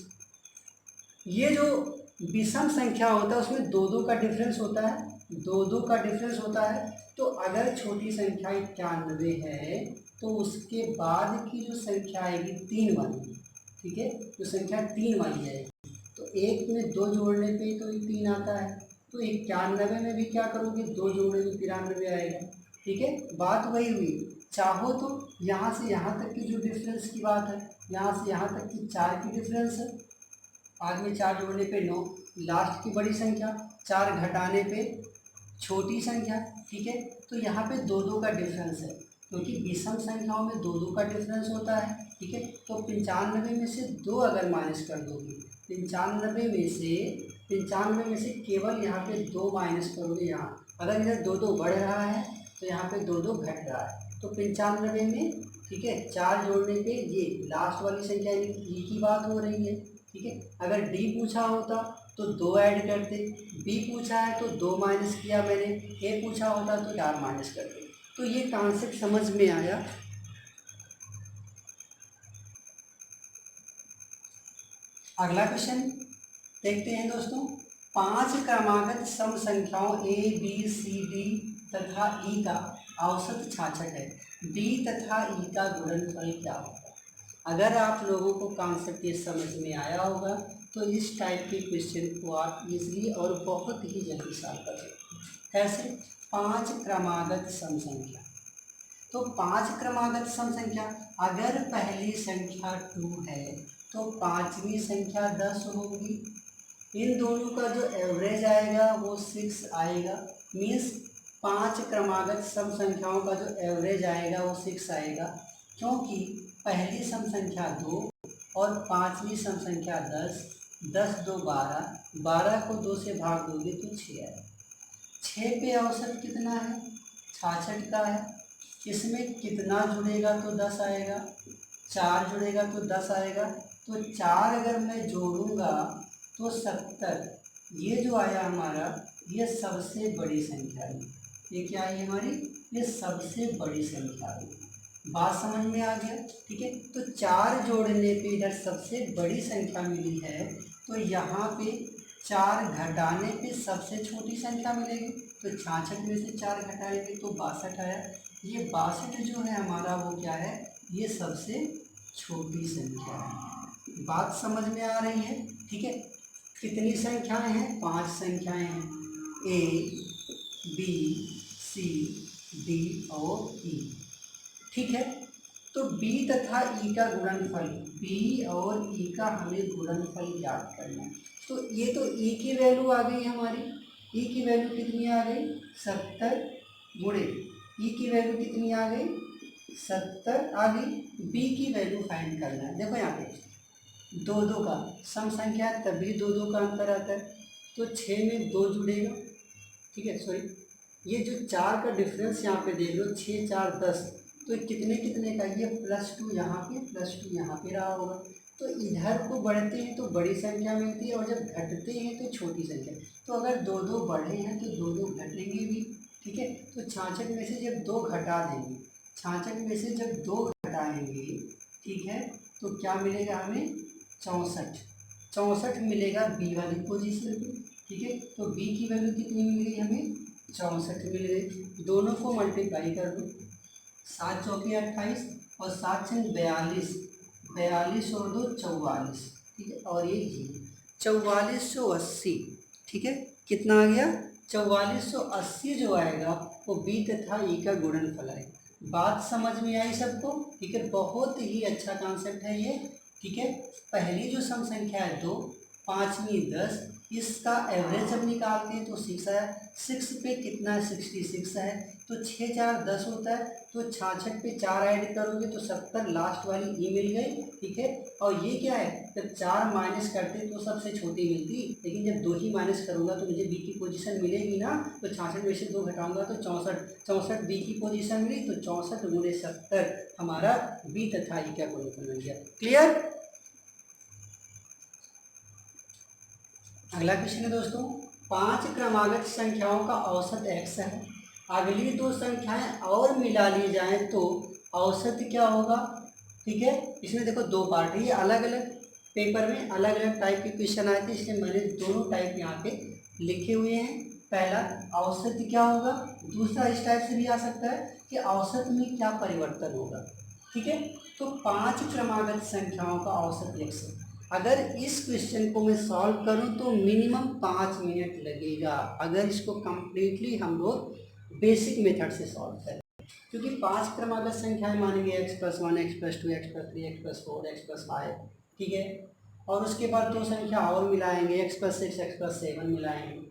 ये जो विषम संख्या होता है उसमें 2-2 का डिफरेंस होता है, 2-2 का डिफरेंस होता है। तो अगर छोटी संख्या 91 है तो उसके बाद की जो संख्या आएगी 3 वाली, ठीक है, जो संख्या 3 वाली है, तो 1 में 2 जोड़ने पे तो 3 आता है, तो 91 में भी क्या करोगे? 2 जोड़ोगे 93 आएगा, ठीक है। बात वही हुई, चाहो तो यहाँ से यहाँ तक की जो डिफरेंस की बात है, यहाँ से यहाँ तक की 4 की डिफरेंस है, 5 में 4 जोड़ने पे 9, लास्ट की बड़ी संख्या, 4 घटाने पे छोटी संख्या, ठीक है। तो यहाँ पे 2-2 का डिफरेंस है, क्योंकि विषम संख्याओं में 2-2 का डिफरेंस होता है, ठीक है। तो 95 में से 2 अगर माइनस कर दोगे, 95 में से केवल यहाँ पे 2 माइनस करोगे, यहाँ अगर इधर 2-2 बढ़ रहा है तो यहाँ पे 2-2 घट रहा है, तो 95 में, ठीक है, 4 जोड़ने पे ये लास्ट वाली संख्या यानी ई की बात हो रही है, ठीक है। अगर डी पूछा होता तो 2 ऐड करते, बी पूछा है तो 2 माइनस किया मैंने, ए पूछा होता तो 4 माइनस करते। तो ये कॉन्सेप्ट समझ में आया? अगला क्वेश्चन देखते हैं दोस्तों। 5 क्रमागत सम संख्याओं ए बी सी डी तथा ई का औसत 66 है, बी तथा ई का गुणनफल क्या होगा? अगर आप लोगों को कॉन्सेप्ट ये समझ में आया होगा तो इस टाइप के क्वेश्चन को आप इजीली और बहुत ही जल्दी सॉल्व कर सकते हैं। कैसे? 5 क्रमागत सम संख्या, तो 5 क्रमागत सम संख्या, अगर पहली संख्या 2 है तो पांचवी संख्या 10 होगी, इन दोनों का जो एवरेज आएगा वो 6 आएगा, मीन्स 5 क्रमागत सम संख्याओं का जो एवरेज आएगा वो 6 आएगा, क्योंकि पहली सम संख्या 2 और पांचवी सम संख्या 10, 10 2 12, 12 को 2 से भाग दोगे तो 6 आएगा। 6 पे औसत कितना है? 66 का है। इसमें कितना जुड़ेगा तो 10 आएगा, 4 जुड़ेगा तो 10 आएगा, तो 4 अगर मैं जोड़ूंगा तो 70, ये जो आया हमारा ये सबसे बड़ी संख्या है, ये क्या है हमारी? ये सबसे बड़ी संख्या है। बात समझ में आ गया? ठीक है। तो 4 जोड़ने पे इधर सबसे बड़ी संख्या मिली है, तो यहाँ पे 4 घटाने पे सबसे छोटी संख्या मिलेगी, तो 66 में से 4 घटाएंगे तो 62 आया। ये 62 जो है हमारा वो क्या है? ये सबसे छोटी संख्या है। बात समझ में आ रही है? ठीक है। कितनी संख्याएं हैं? 5 संख्याएं हैं, ए बी सी डी और ई। ठीक है। तो b तथा e का गुणनफल, b और e का हमें गुणनफल याद करना है। तो ये तो e की वैल्यू आ गई हमारी, e की वैल्यू कितनी आ गई? 70 गुणे ई की वैल्यू कितनी आ गई, 70 आ गई। बी की वैल्यू फाइंड करना है। देखो यहाँ पे दो दो का सम संख्या है, तभी दो दो का अंतर आता है, तो 6 में 2 जुड़ेगा, ठीक है। सॉरी, ये जो 4 का डिफरेंस यहाँ पे देख लो, 6 4 10, तो कितने कितने का, ये +2 यहाँ पे +2 यहाँ पे रहा होगा। तो इधर को बढ़ते हैं तो बड़ी संख्या मिलती है, और जब घटते हैं तो छोटी संख्या। तो अगर दो दो बढ़े हैं तो दो दो घटेंगे भी, ठीक है। तो 66 में से जब 2 घटा देंगे, 66 में से जब 2 घटाएंगे, ठीक है, तो क्या मिलेगा हमें, 64। 64 मिलेगा बी वाली पोजीशन पे, ठीक है। तो बी की वैल्यू कितनी मिल गई हमें, 64 मिल गई। दोनों को मल्टीप्लाई कर दो, 7 चौके 28 और 7 छंग 42, 42 और 2 44, ठीक है। और ये 4480, ठीक है। कितना आ गया, 4480 जो आएगा वो बी तथा ई का गुणनफल है। बात समझ में आई सबको, ठीक है। बहुत ही अच्छा कॉन्सेप्ट है ये, ठीक है। पहली जो सम संख्या है 2, पाँचवीं 10, इसका एवरेज जब निकालते हैं तो 6 आया। 6 पे कितना है, 66 है, तो 6 4 10 होता है, तो 66 पे 4 ऐड करोगे तो 70, लास्ट वाली ई मिल गई, ठीक है। और ये क्या है, जब 4 माइनस करते तो सबसे छोटी मिलती, लेकिन जब 2 ही माइनस करूँगा तो मुझे बी की पोजीशन मिलेगी ना। तो 66 में से 2 घटाऊंगा तो 64, 64 बी की पोजीशन मिली, तो 64 गुणे 70 हमारा बी तथा ई का गुणनफल बन गया। क्लियर। अगला क्वेश्चन है दोस्तों, 5 क्रमागत संख्याओं का औसत x है। अगली दो संख्याएं और मिला ली जाएं तो औसत क्या होगा, ठीक है। इसमें देखो 2 पार्ट है, ये अलग अलग पेपर में अलग अलग टाइप के क्वेश्चन आए थे, इसलिए मैंने दोनों टाइप यहाँ पे लिखे हुए हैं। पहला औसत क्या होगा, दूसरा इस टाइप से भी आ सकता है कि औसत में क्या परिवर्तन होगा, ठीक है। तो 5 क्रमागत संख्याओं का औसत x है। अगर इस क्वेश्चन को मैं सॉल्व करूं तो मिनिमम 5 मिनट लगेगा, अगर इसको कम्प्लीटली हम लोग बेसिक मेथड से सॉल्व करें। क्योंकि 5 क्रमागत संख्याएं मानेंगे x+1, x+2, x+3, x+4, x+5, ठीक है। और उसके बाद 2 संख्या और मिलाएंगे, x+6, x+7 मिलाएंगे,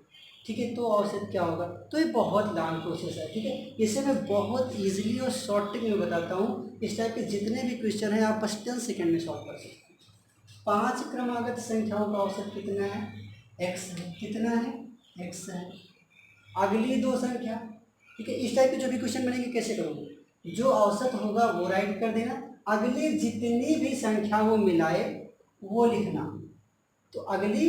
ठीक है। तो औसत क्या होगा, तो ये बहुत लॉन्ग प्रोसेस है, ठीक है। इसे मैं बहुत ईजिली और शॉर्ट ट्रिक में बताता हूँ। इस टाइप के जितने भी क्वेश्चन हैं आप बस 10 सेकेंड में सॉल्व कर सकते हैं। 5 क्रमागत संख्याओं का औसत कितना है, x है। कितना है, x है। अगली दो संख्या, ठीक है। इस टाइप के जो भी क्वेश्चन बनेंगे कैसे करोगे, जो औसत होगा वो राइट कर देना, अगली जितनी भी संख्या वो मिलाए वो लिखना। तो अगली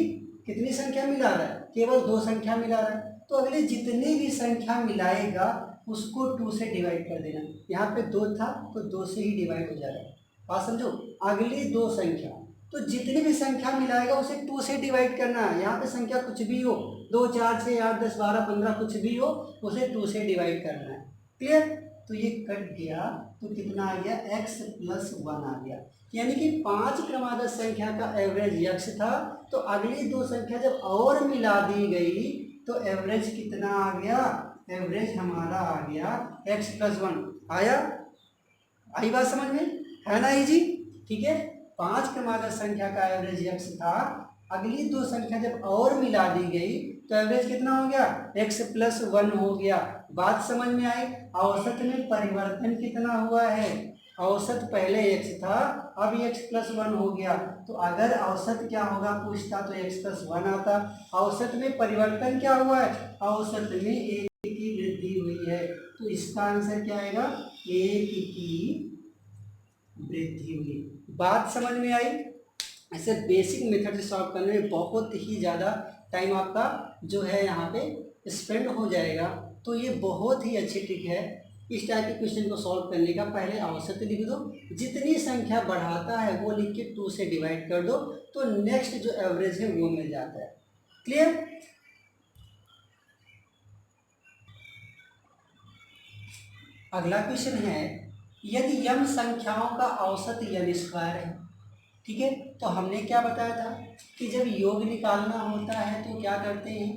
कितनी संख्या मिला रहा है, केवल 2 संख्या मिला रहा है, तो अगली जितनी भी संख्या मिलाएगा उसको 2 से डिवाइड कर देना। यहाँ पे 2 था तो 2 से ही डिवाइड हो जा रहा है, बात समझो। अगली 2 संख्या, तो जितनी भी संख्या मिलाएगा उसे 2 से डिवाइड करना है। यहाँ पे संख्या कुछ भी हो, 2 4 6 8 10 12 15 कुछ भी हो, उसे 2 से डिवाइड करना है। क्लियर। तो ये कट गया तो कितना आ गया, x+1 आ गया। यानी कि 5 क्रमागत संख्या का एवरेज x था, तो अगली 2 संख्या जब और मिला दी गई तो एवरेज कितना आ गया, एवरेज हमारा आ गया x+1 आया। आई बात समझ में, है ना इजी, ठीक है। 5 क्रमागत संख्या का एवरेज x था, अगली 2 संख्या जब और मिला दी गई तो एवरेज कितना हो गया, x+1 हो गया। बात समझ में आई। औसत में परिवर्तन कितना हुआ है, औसत पहले x था, अब x+1 हो गया। तो अगर औसत क्या होगा पूछता तो x+1 आता। औसत में परिवर्तन क्या हुआ है, औसत में 1 की वृद्धि हुई है, तो इसका आंसर क्या आएगा, 1 की वृद्धि हुई। बात समझ में आई। ऐसे बेसिक मेथड से सॉल्व करने में बहुत ही ज़्यादा टाइम आपका जो है यहाँ पे स्पेंड हो जाएगा। तो ये बहुत ही अच्छी ट्रिक है इस टाइप के क्वेश्चन को सॉल्व करने का। पहले औसत लिख दो, जितनी संख्या बढ़ाता है वो लिख के 2 से डिवाइड कर दो, तो नेक्स्ट जो एवरेज है वो मिल जाता है। क्लियर। अगला क्वेश्चन है, यदि m संख्याओं का औसत n² है, ठीक है। तो हमने क्या बताया था कि जब योग निकालना होता है तो क्या करते हैं,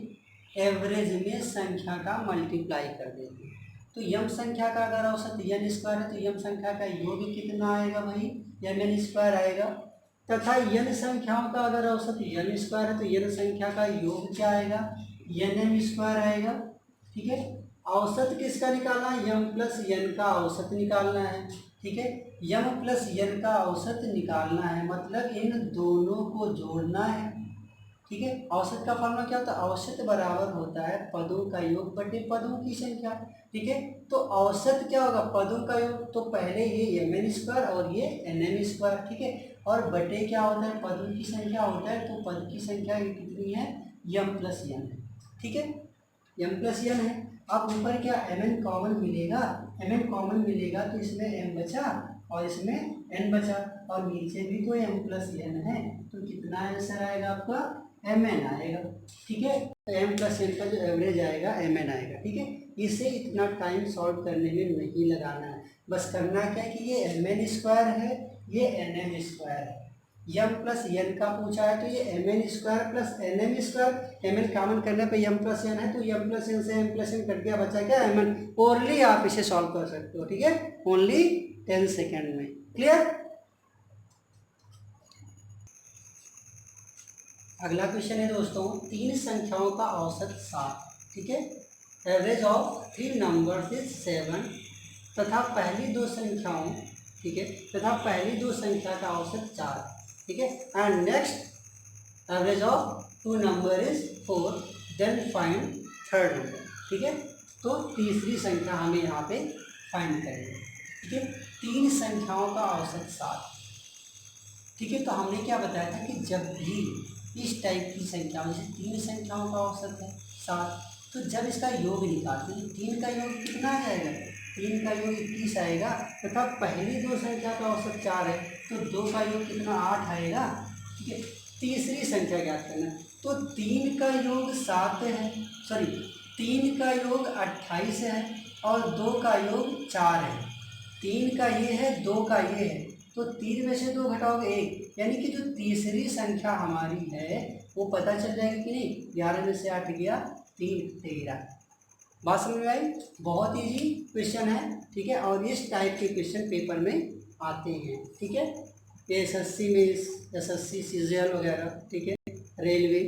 एवरेज में संख्या का मल्टीप्लाई कर देते हैं। तो m संख्या का अगर औसत n² है तो m संख्या का योग कितना आएगा भाई, mn² आएगा। तथा n संख्याओं का अगर औसत n² है तो n संख्या का योग क्या आएगा, nm² आएगा, ठीक है। औसत किसका निकालना है, यम प्लस एन का औसत निकालना है। ठीक है, यम प्लस एन का औसत निकालना है, मतलब इन दोनों को जोड़ना है। ठीक है, औसत का फॉर्मूला क्या होता है, औसत बराबर होता है पदों का योग बटे पदों की संख्या। ठीक है, तो औसत क्या होगा, पदों का योग, तो पहले ये एम एन स्क्वायर और ये एन एम स्क्वायर। ठीक है, और बटे क्या होता है, पदों की संख्या होता है, तो पद की संख्या कितनी है, यम प्लस एन है। ठीक है, एम प्लस एन है। अब ऊपर क्या एम एन कॉमन मिलेगा, एम एन कॉमन मिलेगा तो इसमें एम बचा और इसमें एन बचा, और नीचे भी तो एम प्लस एन है, तो कितना आंसर आएगा आपका, एम एन आएगा। ठीक है, तो एम प्लस एन का जो एवरेज आएगा एम एन आएगा। ठीक है, इसे इतना टाइम सॉल्व करने में नहीं लगाना है, बस करना क्या है कि ये एम एन स्क्वायर है, ये एन एम स्क्वायर है, यम प्लस एन का पूछा है तो ये M N square plus N M square, M N common करने पे यम प्लस एन है, तो यम प्लस एन से एम प्लस एन कट गया, बचा क्या, एम एन। ओनली आप इसे सॉल्व कर सकते हो। ठीक है, ओनली 10 सेकेंड में। क्लियर। अगला क्वेश्चन है दोस्तों, 3 संख्याओं का औसत 7। ठीक है, एवरेज ऑफ 3 नंबर्स इज 7, तथा पहली दो संख्याओं, ठीक है, तथा पहली दो संख्या का औसत 4। ठीक है, and next average of 2 number is 4, then find third number. ठीक है, तो तीसरी संख्या हमें यहाँ पे फाइंड करेंगे। ठीक है, 3 संख्याओं का औसत 7। ठीक है, तो हमने क्या बताया था कि जब भी इस टाइप की संख्या, जैसे 3 संख्याओं का औसत है 7, तो जब इसका योग निकालते हैं, 3 का योग कितना आ जाएगा, 3 का योग 21 आएगा, तथा पहली दो संख्या का औसत 4 है, तो 2 का योग कितना 8 आएगा। ठीक है, तीसरी संख्या ज्ञात करना, तो 3 का योग 7 है, सॉरी 3 का योग 28 है और 2 का योग 4 है। 3 का ये है, 2 का ये है, तो 3 में से 2 घटाओगे 1, यानी कि जो तीसरी संख्या हमारी है वो पता चल जाएगी कि नहीं, 11 में से 8 गया 3, 13। बात समझ में आई, बहुत इजी क्वेश्चन है। ठीक है, और इस टाइप के क्वेश्चन पेपर में आते हैं। ठीक है, ये एसएससी में, एसएससी सीजीएल वगैरह, ठीक है, रेलवे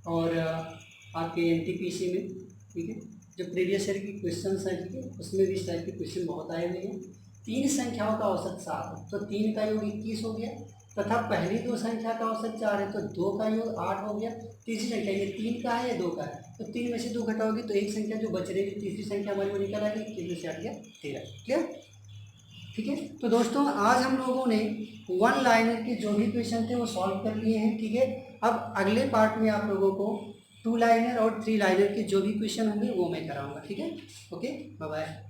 और आपके एनटीपीसी में। ठीक है, जो प्रीवियस ईयर की क्वेश्चन हैं, ठीक है, उसमें भी इस टाइप के क्वेश्चन बहुत आए हुए हैं। 3 संख्याओं का औसत 7 है, तो 3 का योग 21 हो गया, तथा पहली दो संख्या का औसत 4 है, तो 2 का योग 8 हो गया। तीसरी संख्या ये 3 का है, ये 2 का है, तो 3 में से 2 घटाओगे तो एक संख्या जो बच रही है, तीसरी संख्या हमारी वो निकल आएगी, 21 में से 8 गया 13। क्लियर। ठीक है, तो दोस्तों आज हम लोगों ने 1 लाइनर के जो भी क्वेश्चन थे वो सॉल्व कर लिए हैं। ठीक है, अब अगले पार्ट में आप लोगों को 2 लाइनर और 3 लाइनर के जो भी क्वेश्चन होंगे वो मैं कराऊंगा। ठीक है, ओके, बाय बाय।